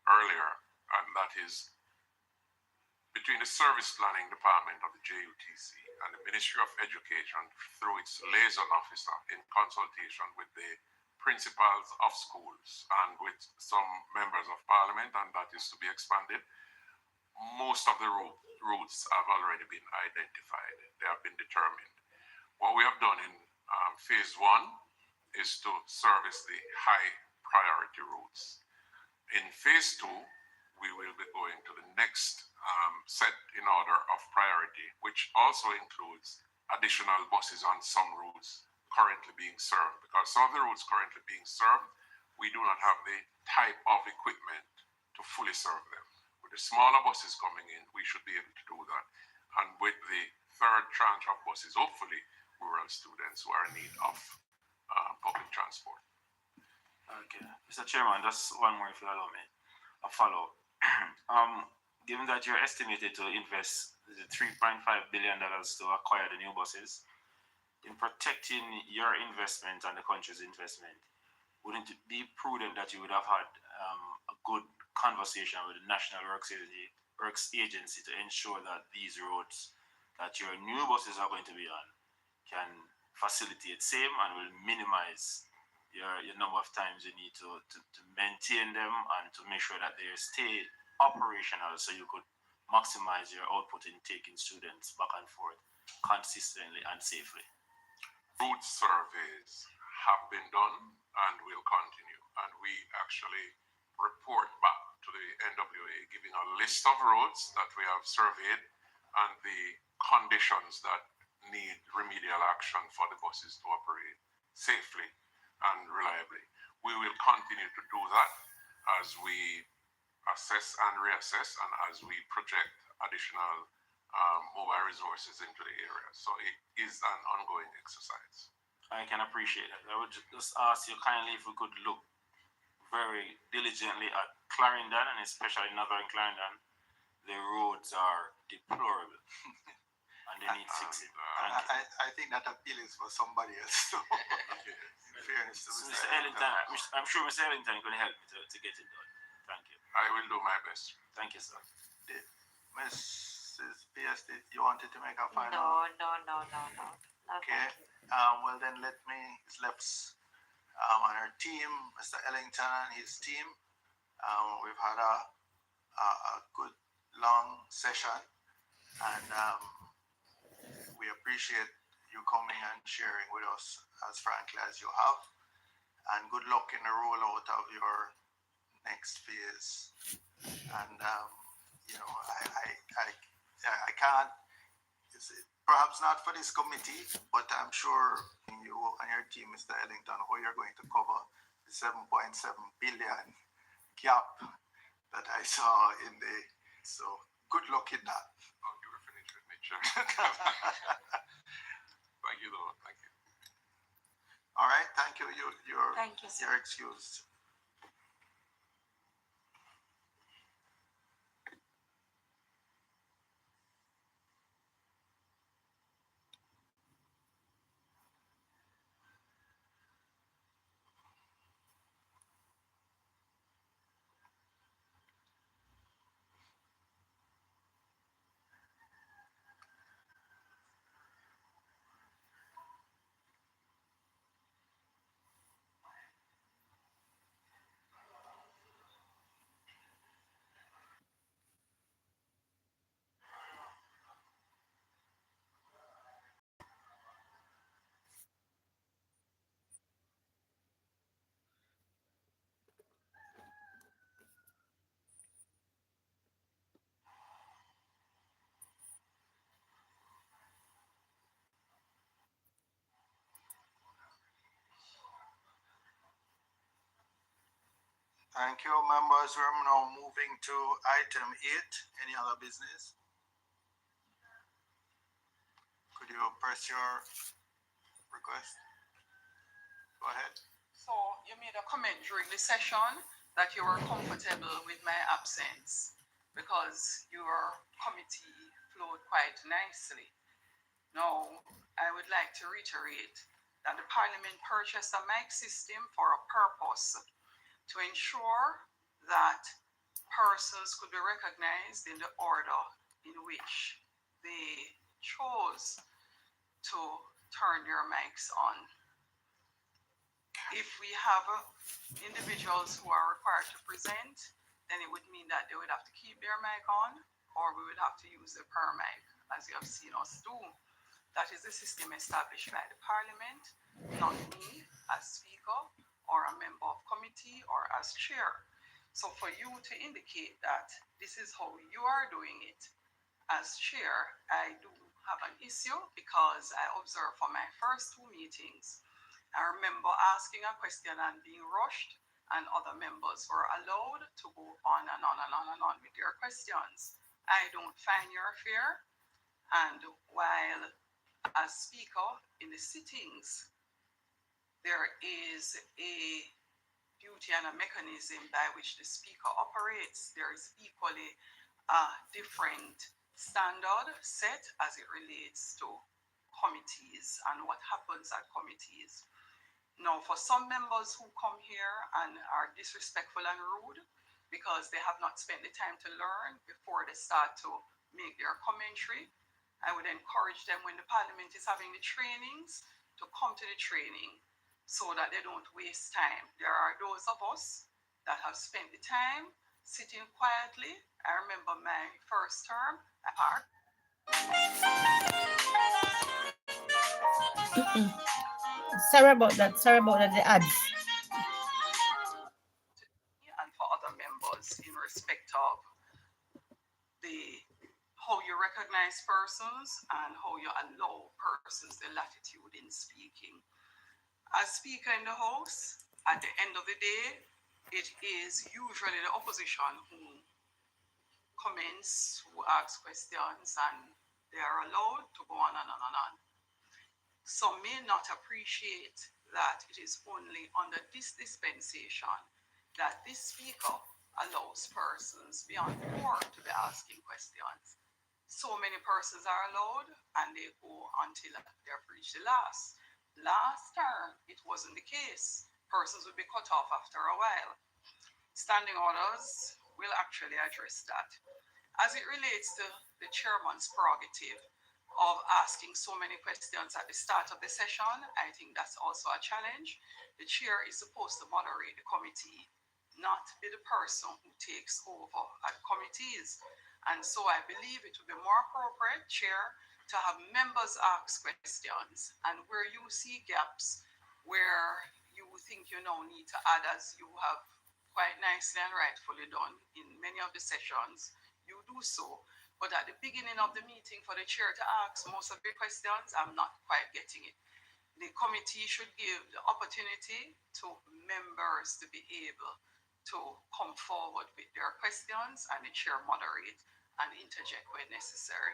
earlier, and that is between the Service Planning Department of the JUTC and the Ministry of Education through its liaison officer in consultation with the principals of schools and with some members of parliament, and that is to be expanded. Most of the routes have already been identified. They have been determined. What we have done in phase one is to service the high priority routes. In phase two, we will be going to the next set in order of priority, which also includes additional buses on some routes currently being served. Because some of the routes currently being served, we do not have the type of equipment to fully serve them. With the smaller buses coming in, we should be able to do that. And with the third tranche of buses, hopefully, rural students who are in need of public transport. Okay, Mr. Chairman, just one more if you allow me. A follow. Given that you're estimated to invest the $3.5 billion to acquire the new buses, in protecting your investment and the country's investment, wouldn't it be prudent that you would have had a good conversation with the National Works Agency to ensure that these roads that your new buses are going to be on can facilitate same and will minimize your number of times you need to maintain them and to make sure that they stay operational so you could maximize your output in taking students back and forth consistently and safely? Route surveys have been done and will continue, and we actually report back to the NWA giving a list of roads that we have surveyed and the conditions that need remedial action for the buses to operate safely and reliably. We will continue to do that as we assess and reassess and as we project additional mobile resources into the area. So it is an ongoing exercise. I can appreciate that. I would just ask you kindly if we could look very diligently at Clarendon and especially Northern Clarendon. The roads are deplorable. And they need fixing. I think that appeal is for somebody else. So, in fairness to Mr. Ellington, I'm sure Mr. Ellington can help me to get it done. Thank you. I will do my best. Thank you, sir. Mrs. PS, you wanted to make a final? No. Okay. Well, then let me, it's left on our team, Mr. Ellington and his team. We've had a good long session, and we appreciate you coming and sharing with us as frankly as you have. And good luck in the rollout of your next phase. And I can't. Perhaps not for this committee, but I'm sure you and your team, Mr. Ellington, how you're going to cover the 7.7 billion gap that I saw in the. So good luck in that. Oh, you were finished with me, Chair. Thank you, though. Thank you. All right. Thank you. Thank you, sir. You're excused. Thank you, members. We're now moving to item 8. Any other business? Could you press your request? Go ahead. So you made a comment during the session that you were comfortable with my absence because your committee flowed quite nicely. Now, I would like to reiterate that the Parliament purchased a mic system for a purpose, to ensure that persons could be recognized in the order in which they chose to turn their mics on. If we have individuals who are required to present, then it would mean that they would have to keep their mic on, or we would have to use the per mic, as you have seen us do. That is the system established by the Parliament, not me as Speaker, or a member of committee, or as chair. So for you to indicate that this is how you are doing it as chair, I do have an issue, because I observed for my first 2 meetings, I remember asking a question and being rushed, and other members were allowed to go on and on and on and on with their questions. I don't find your fair, and while as speaker in the sittings, there is a duty and a mechanism by which the speaker operates. There is equally a different standard set as it relates to committees and what happens at committees. Now, for some members who come here and are disrespectful and rude because they have not spent the time to learn before they start to make their commentary, I would encourage them, when the Parliament is having the trainings, to come to the training, so that they don't waste time. There are those of us that have spent the time sitting quietly. I remember my first term at ARC. Sorry about that, the ads. And for other members, in respect of how you recognize persons and how you allow persons the latitude in speaking. As Speaker in the House, at the end of the day, it is usually the opposition who comments, who asks questions, and they are allowed to go on and on and on. Some may not appreciate that it is only under this dispensation that this Speaker allows persons beyond 4 to be asking questions. so many persons are allowed and they go until they've reached the last. Last term, it wasn't the case. Persons would be cut off after a while. Standing orders will actually address that. As it relates to the chairman's prerogative of asking so many questions at the start of the session, I think that's also a challenge. The chair is supposed to moderate the committee, not be the person who takes over at committees. And so I believe it would be more appropriate, Chair, to have members ask questions, and where you see gaps, where you think you now need to add, as you have quite nicely and rightfully done in many of the sessions, you do so. But at the beginning of the meeting, for the chair to ask most of the questions, I'm not quite getting it. The committee should give the opportunity to members to be able to come forward with their questions, and the chair moderate and interject when necessary.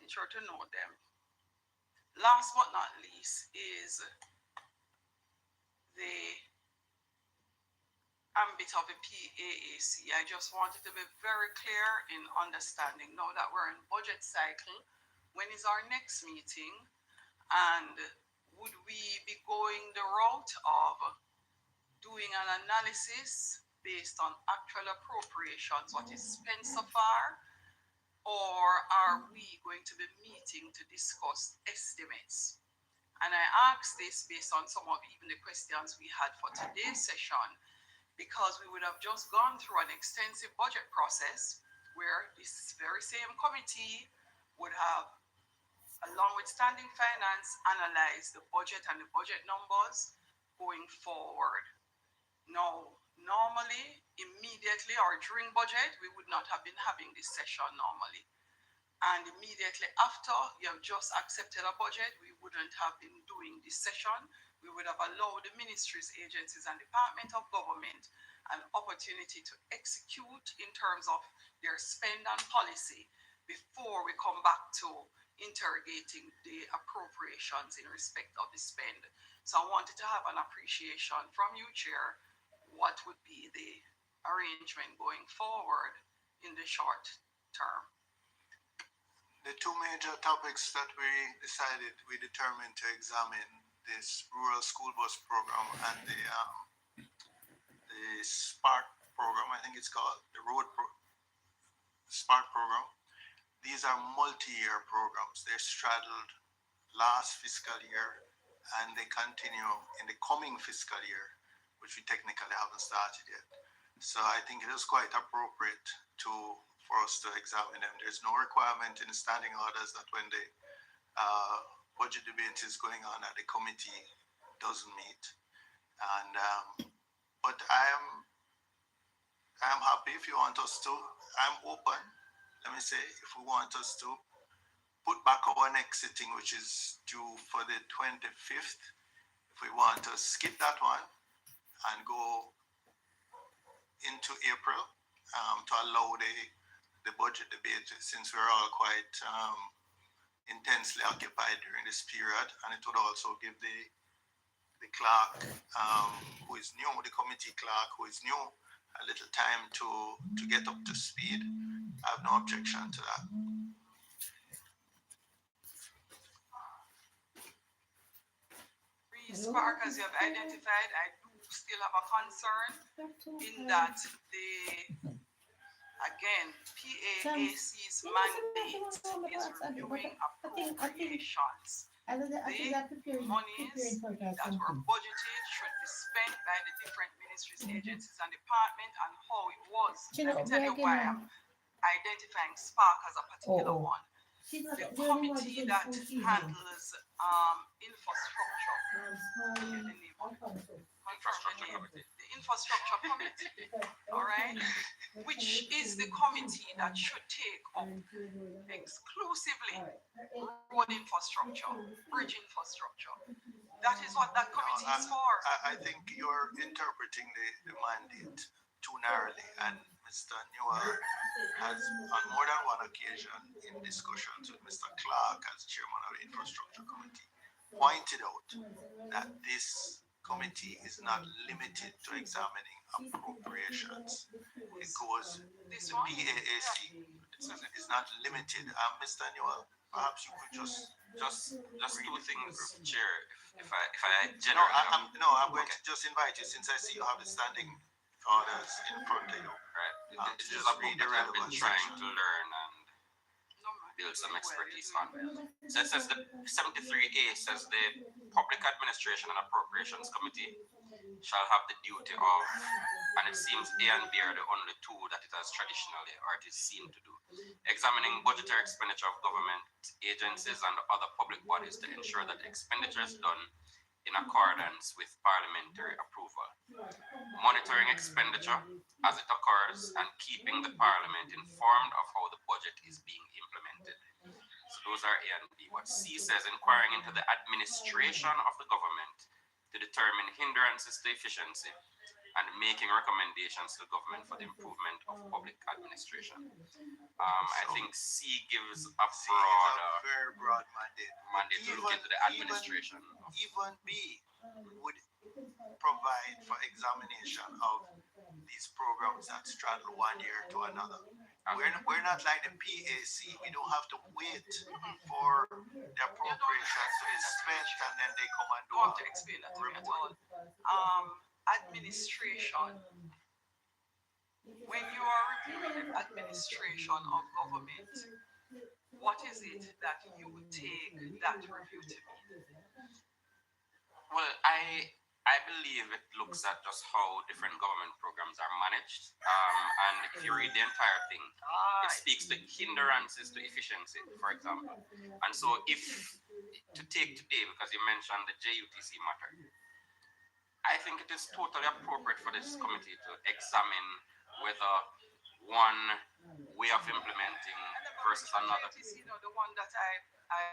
Ensure to know them. Last but not least is the ambit of the PAAC. I just wanted to be very clear in understanding now that we're in budget cycle. When is our next meeting? And would we be going the route of doing an analysis based on actual appropriations, what is spent so far? Or are we going to be meeting to discuss estimates? And I ask this based on some of even the questions we had for today's session, because we would have just gone through an extensive budget process where this very same committee would have, along with standing finance, analyzed the budget and the budget numbers going forward. Now, normally, immediately or during budget, we would not have been having this session normally. And immediately after you have just accepted a budget, we wouldn't have been doing this session. We would have allowed the ministries, agencies, and department of government an opportunity to execute in terms of their spend and policy before we come back to interrogating the appropriations in respect of the spend. So I wanted to have an appreciation from you, Chair, what would be the arrangement going forward in the short term. The two major topics that we determined to examine, this rural school bus program and the Spark program, I think it's called, the Spark program. These are multi-year programs. They're straddled last fiscal year and they continue in the coming fiscal year, which we technically haven't started yet. So I think it is quite appropriate for us to examine them. There's no requirement in the standing orders that when the budget debate is going on that the committee doesn't meet. And but I am happy if you want us to. I'm open. Let me say, if we want us to put back our next sitting, which is due for the 25th, if we want to skip that one and go into April to allow the budget debate, since we're all quite intensely occupied during this period, and it would also give the clerk who is new, the committee clerk who is new, a little time to get up to speed. I have no objection to that. Spark, as you have identified, I do still have a concern in that again, PAAC's mandate is reviewing appropriations. The monies that were budgeted should be spent by the different ministries, agencies, and departments, and how it was. Let me tell you why I'm identifying Spark as a particular one. The committee that handles infrastructure. The infrastructure committee, all right, which is the committee that should take up exclusively road infrastructure, bridge infrastructure. That is what that committee is for. I think you're interpreting the mandate too narrowly, and Mr. Newell has on more than one occasion in discussions with Mr. Clark as chairman of the infrastructure committee pointed out that this committee is not limited to examining appropriations. It goes, the PAAC, is not limited. Mr. Newell, perhaps you could just two things, Chair. If I no, generally I'm going to just invite you since I see you have the standing orders in front of you. right. This is just a book read the that I've been relevant trying section. to learn and build some expertise on. So it says the 73A says the Public Administration and Appropriations Committee shall have the duty of, and it seems A and B are the only two that it has traditionally or it is seen to do, examining budgetary expenditure of government agencies and other public bodies to ensure that expenditure is done in accordance with parliamentary approval, monitoring expenditure as it occurs, and keeping the parliament informed of how the budget is being implemented. So those are A and B. What C says, inquiring into the administration of the government to determine hindrances to efficiency and making recommendations to the government for the improvement of public administration. I think C gives a very broad mandate. mandate to look into the administration. Even B would provide for examination of these programs that straddle one year to another. We're not like the PAC. We don't have to wait for the appropriations to be spent and then they come and do don't have to explain that to me at all. Administration. When you are reviewing the administration of government, what is it that you would take that review to mean? Well, I believe it looks at just how different government programs are managed. And if you read the entire thing, it speaks to hindrances to efficiency, for example. And so if, to take today, because you mentioned the JUTC matter, I think it is totally appropriate for this committee to examine whether one way of implementing versus another. You know, the one that I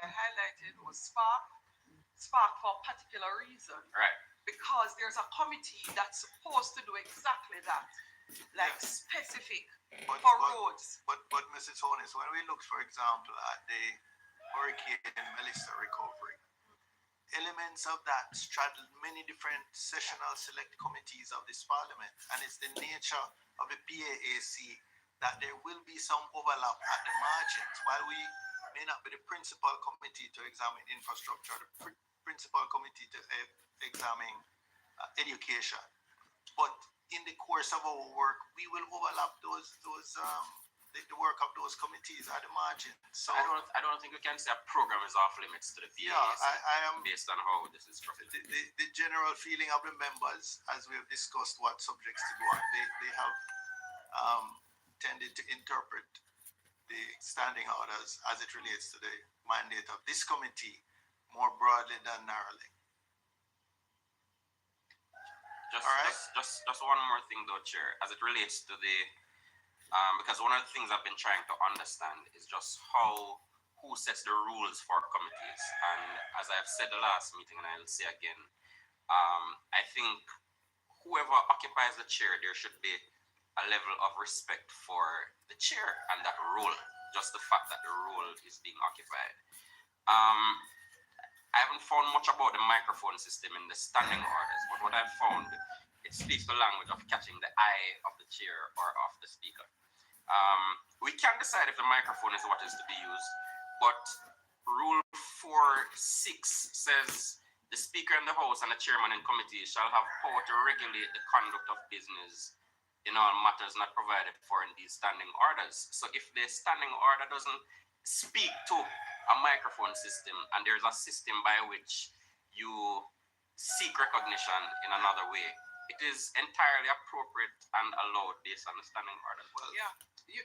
highlighted was Spark for a particular reason. Right. Because there's a committee that's supposed to do exactly that, like specific for roads. But Mrs. Honis, when we look, for example, at the Hurricane Melissa recovery, elements of that straddle many different sessional select committees of this parliament, and it's the nature of the PAAC that there will be some overlap at the margins. While we may not be the principal committee to examine infrastructure, the principal committee to examine education, but in the course of our work, we will overlap the work of those committees at the margin. So I don't think we can say a program is off limits to the PAC. Yeah, I am based on how this is structured. The general feeling of the members, as we have discussed what subjects to go on, they have tended to interpret the standing orders as it relates to the mandate of this committee more broadly than narrowly. Just one more thing though, Chair, as it relates to the because one of the things I've been trying to understand is just who sets the rules for committees. And as I've said the last meeting, and I'll say again, I think whoever occupies the chair, there should be a level of respect for the chair and that role, just the fact that the role is being occupied. I haven't found much about the microphone system in the standing orders, but what I've found, it speaks the language of catching the eye of the chair or of the speaker. We can decide if the microphone is what is to be used, but Rule 4.6 says the Speaker in the House and the Chairman in committee shall have power to regulate the conduct of business in all matters not provided for in these standing orders. So if the standing order doesn't speak to a microphone system and there's a system by which you seek recognition in another way, it is entirely appropriate and allowed based on the standing order. Well, yeah,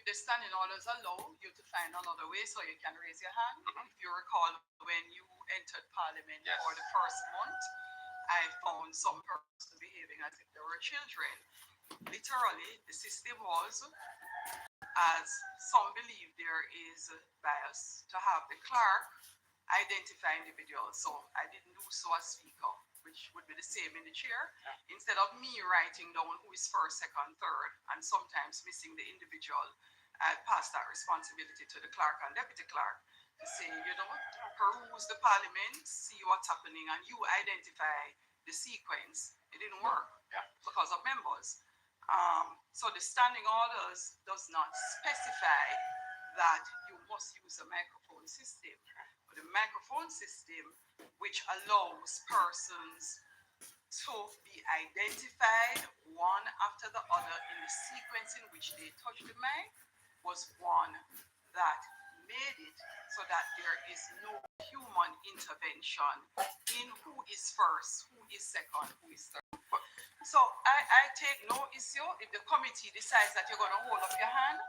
the standing orders allow you to find another way so you can raise your hand. If you recall, when you entered Parliament for the first month, I found some persons behaving as if they were children. Literally, the system was, as some believe there is bias, to have the clerk identify individuals. So I didn't do so as speaker, which would be the same in the chair. Instead of me writing down who is first, second, third, and sometimes missing the individual, I passed that responsibility to the clerk and deputy clerk to say, you know, peruse the parliament, see what's happening, and you identify the sequence. It didn't work because of members. So the standing orders does not specify that you must use a microphone system. But the microphone system, which allows persons to be identified one after the other in the sequence in which they touch the mic, was one that made it so that there is no human intervention in who is first, who is second, who is third. So I take no issue if the committee decides that you're going to hold up your hand,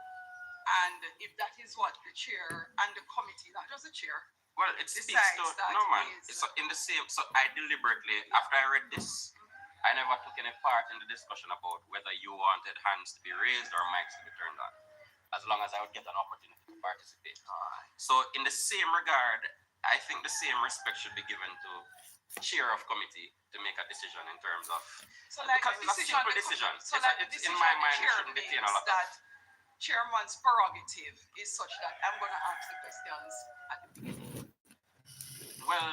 and if that is what the chair and the committee, not just the chair, well, it speaks to that no man. is- It's in the same. So I deliberately, after I read this, I never took any part in the discussion about whether you wanted hands to be raised or mics to be turned on, as long as I would get an opportunity to participate. So in the same regard, I think the same respect should be given to chair of committee to make a decision in terms of So like because the it's a decision, simple decision. So like the It's decision in my the mind, it chair shouldn't detain a makes lot. that chairman's prerogative is such that I'm going to ask the questions at the beginning. Well,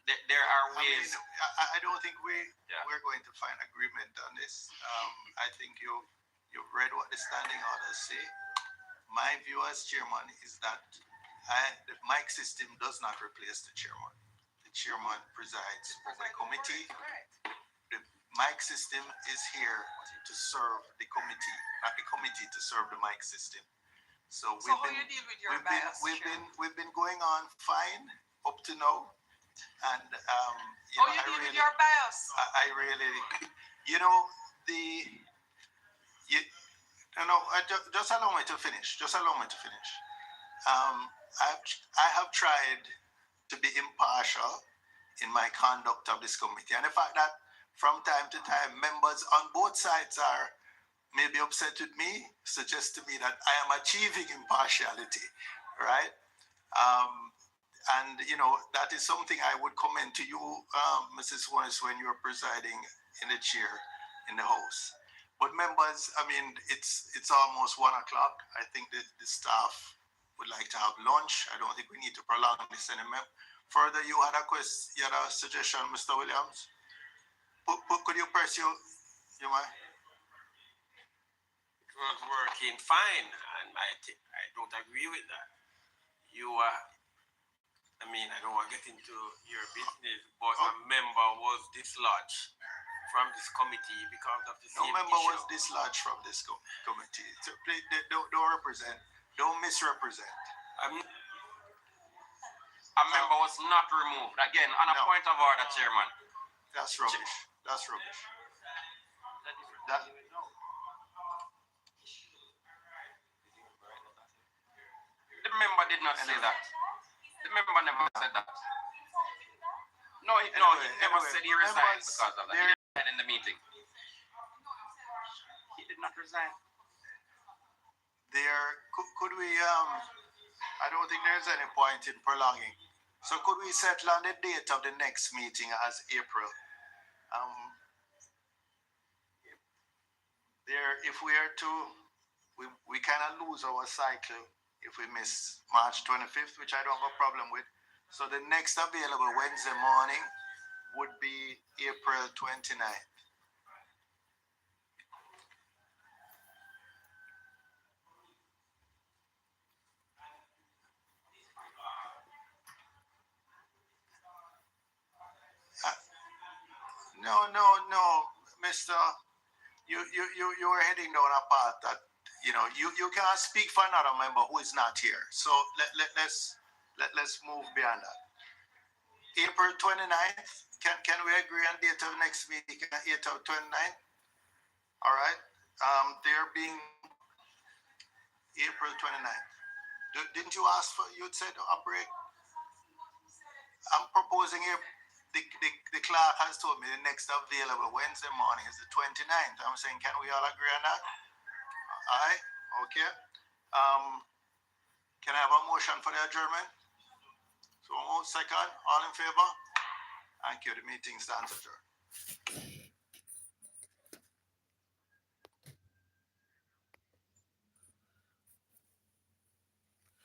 there are I mean, ways. I don't think we're going to find agreement on this. I think you've read what the standing orders say. My view as chairman is that the mic system does not replace the chairman. The chairman presides over the committee. The mic system is here to serve the committee, not the committee to serve the mic system. So how you deal with your bias, we've been going on fine up to now, and you deal with your bias. I really, just allow me to finish. Just allow me to finish. I have tried to be impartial in my conduct of this committee, and the fact that from time to time members on both sides are maybe upset with me suggests to me that I am achieving impartiality, right? And that is something I would commend to you, Mrs. Wallace, when you're presiding in the chair in the House. But members, I mean, it's almost 1 o'clock. I think the staff would like to have lunch. I don't think we need to prolong this anymore. Further, you had a suggestion, Mr. Williams? Could you press your mic? It was working fine, and I don't agree with that. I don't want to get into your business, but a member was dislodged from this committee because of the same member issue. was dislodged from this committee. So please, don't misrepresent. A member was not removed. Again, on a point of order, Chairman. That's rubbish. That's rubbish. The member did not say that. The member never said that. No, he never said he resigned because of that. He resigned in the meeting. He did not resign. Could we, I don't think there's any point in prolonging. So could we settle on the date of the next meeting as April? If we are to, we kind of lose our cycle if we miss March 25th, which I don't have a problem with. So the next available Wednesday morning would be April 29th. No, Mr. You are heading down a path that you can't speak for another member who is not here. So let's move beyond that. April 29th. Can we agree on date of next meeting? April 29th. All right. There being April 29th. Didn't you ask for? You said a break. I'm proposing the clerk has told me the next available Wednesday morning is the 29th. I'm saying, can we all agree on that? All right, okay. Can I have a motion for the adjournment? So, second, all in favor? Thank you. The meeting stands adjourned.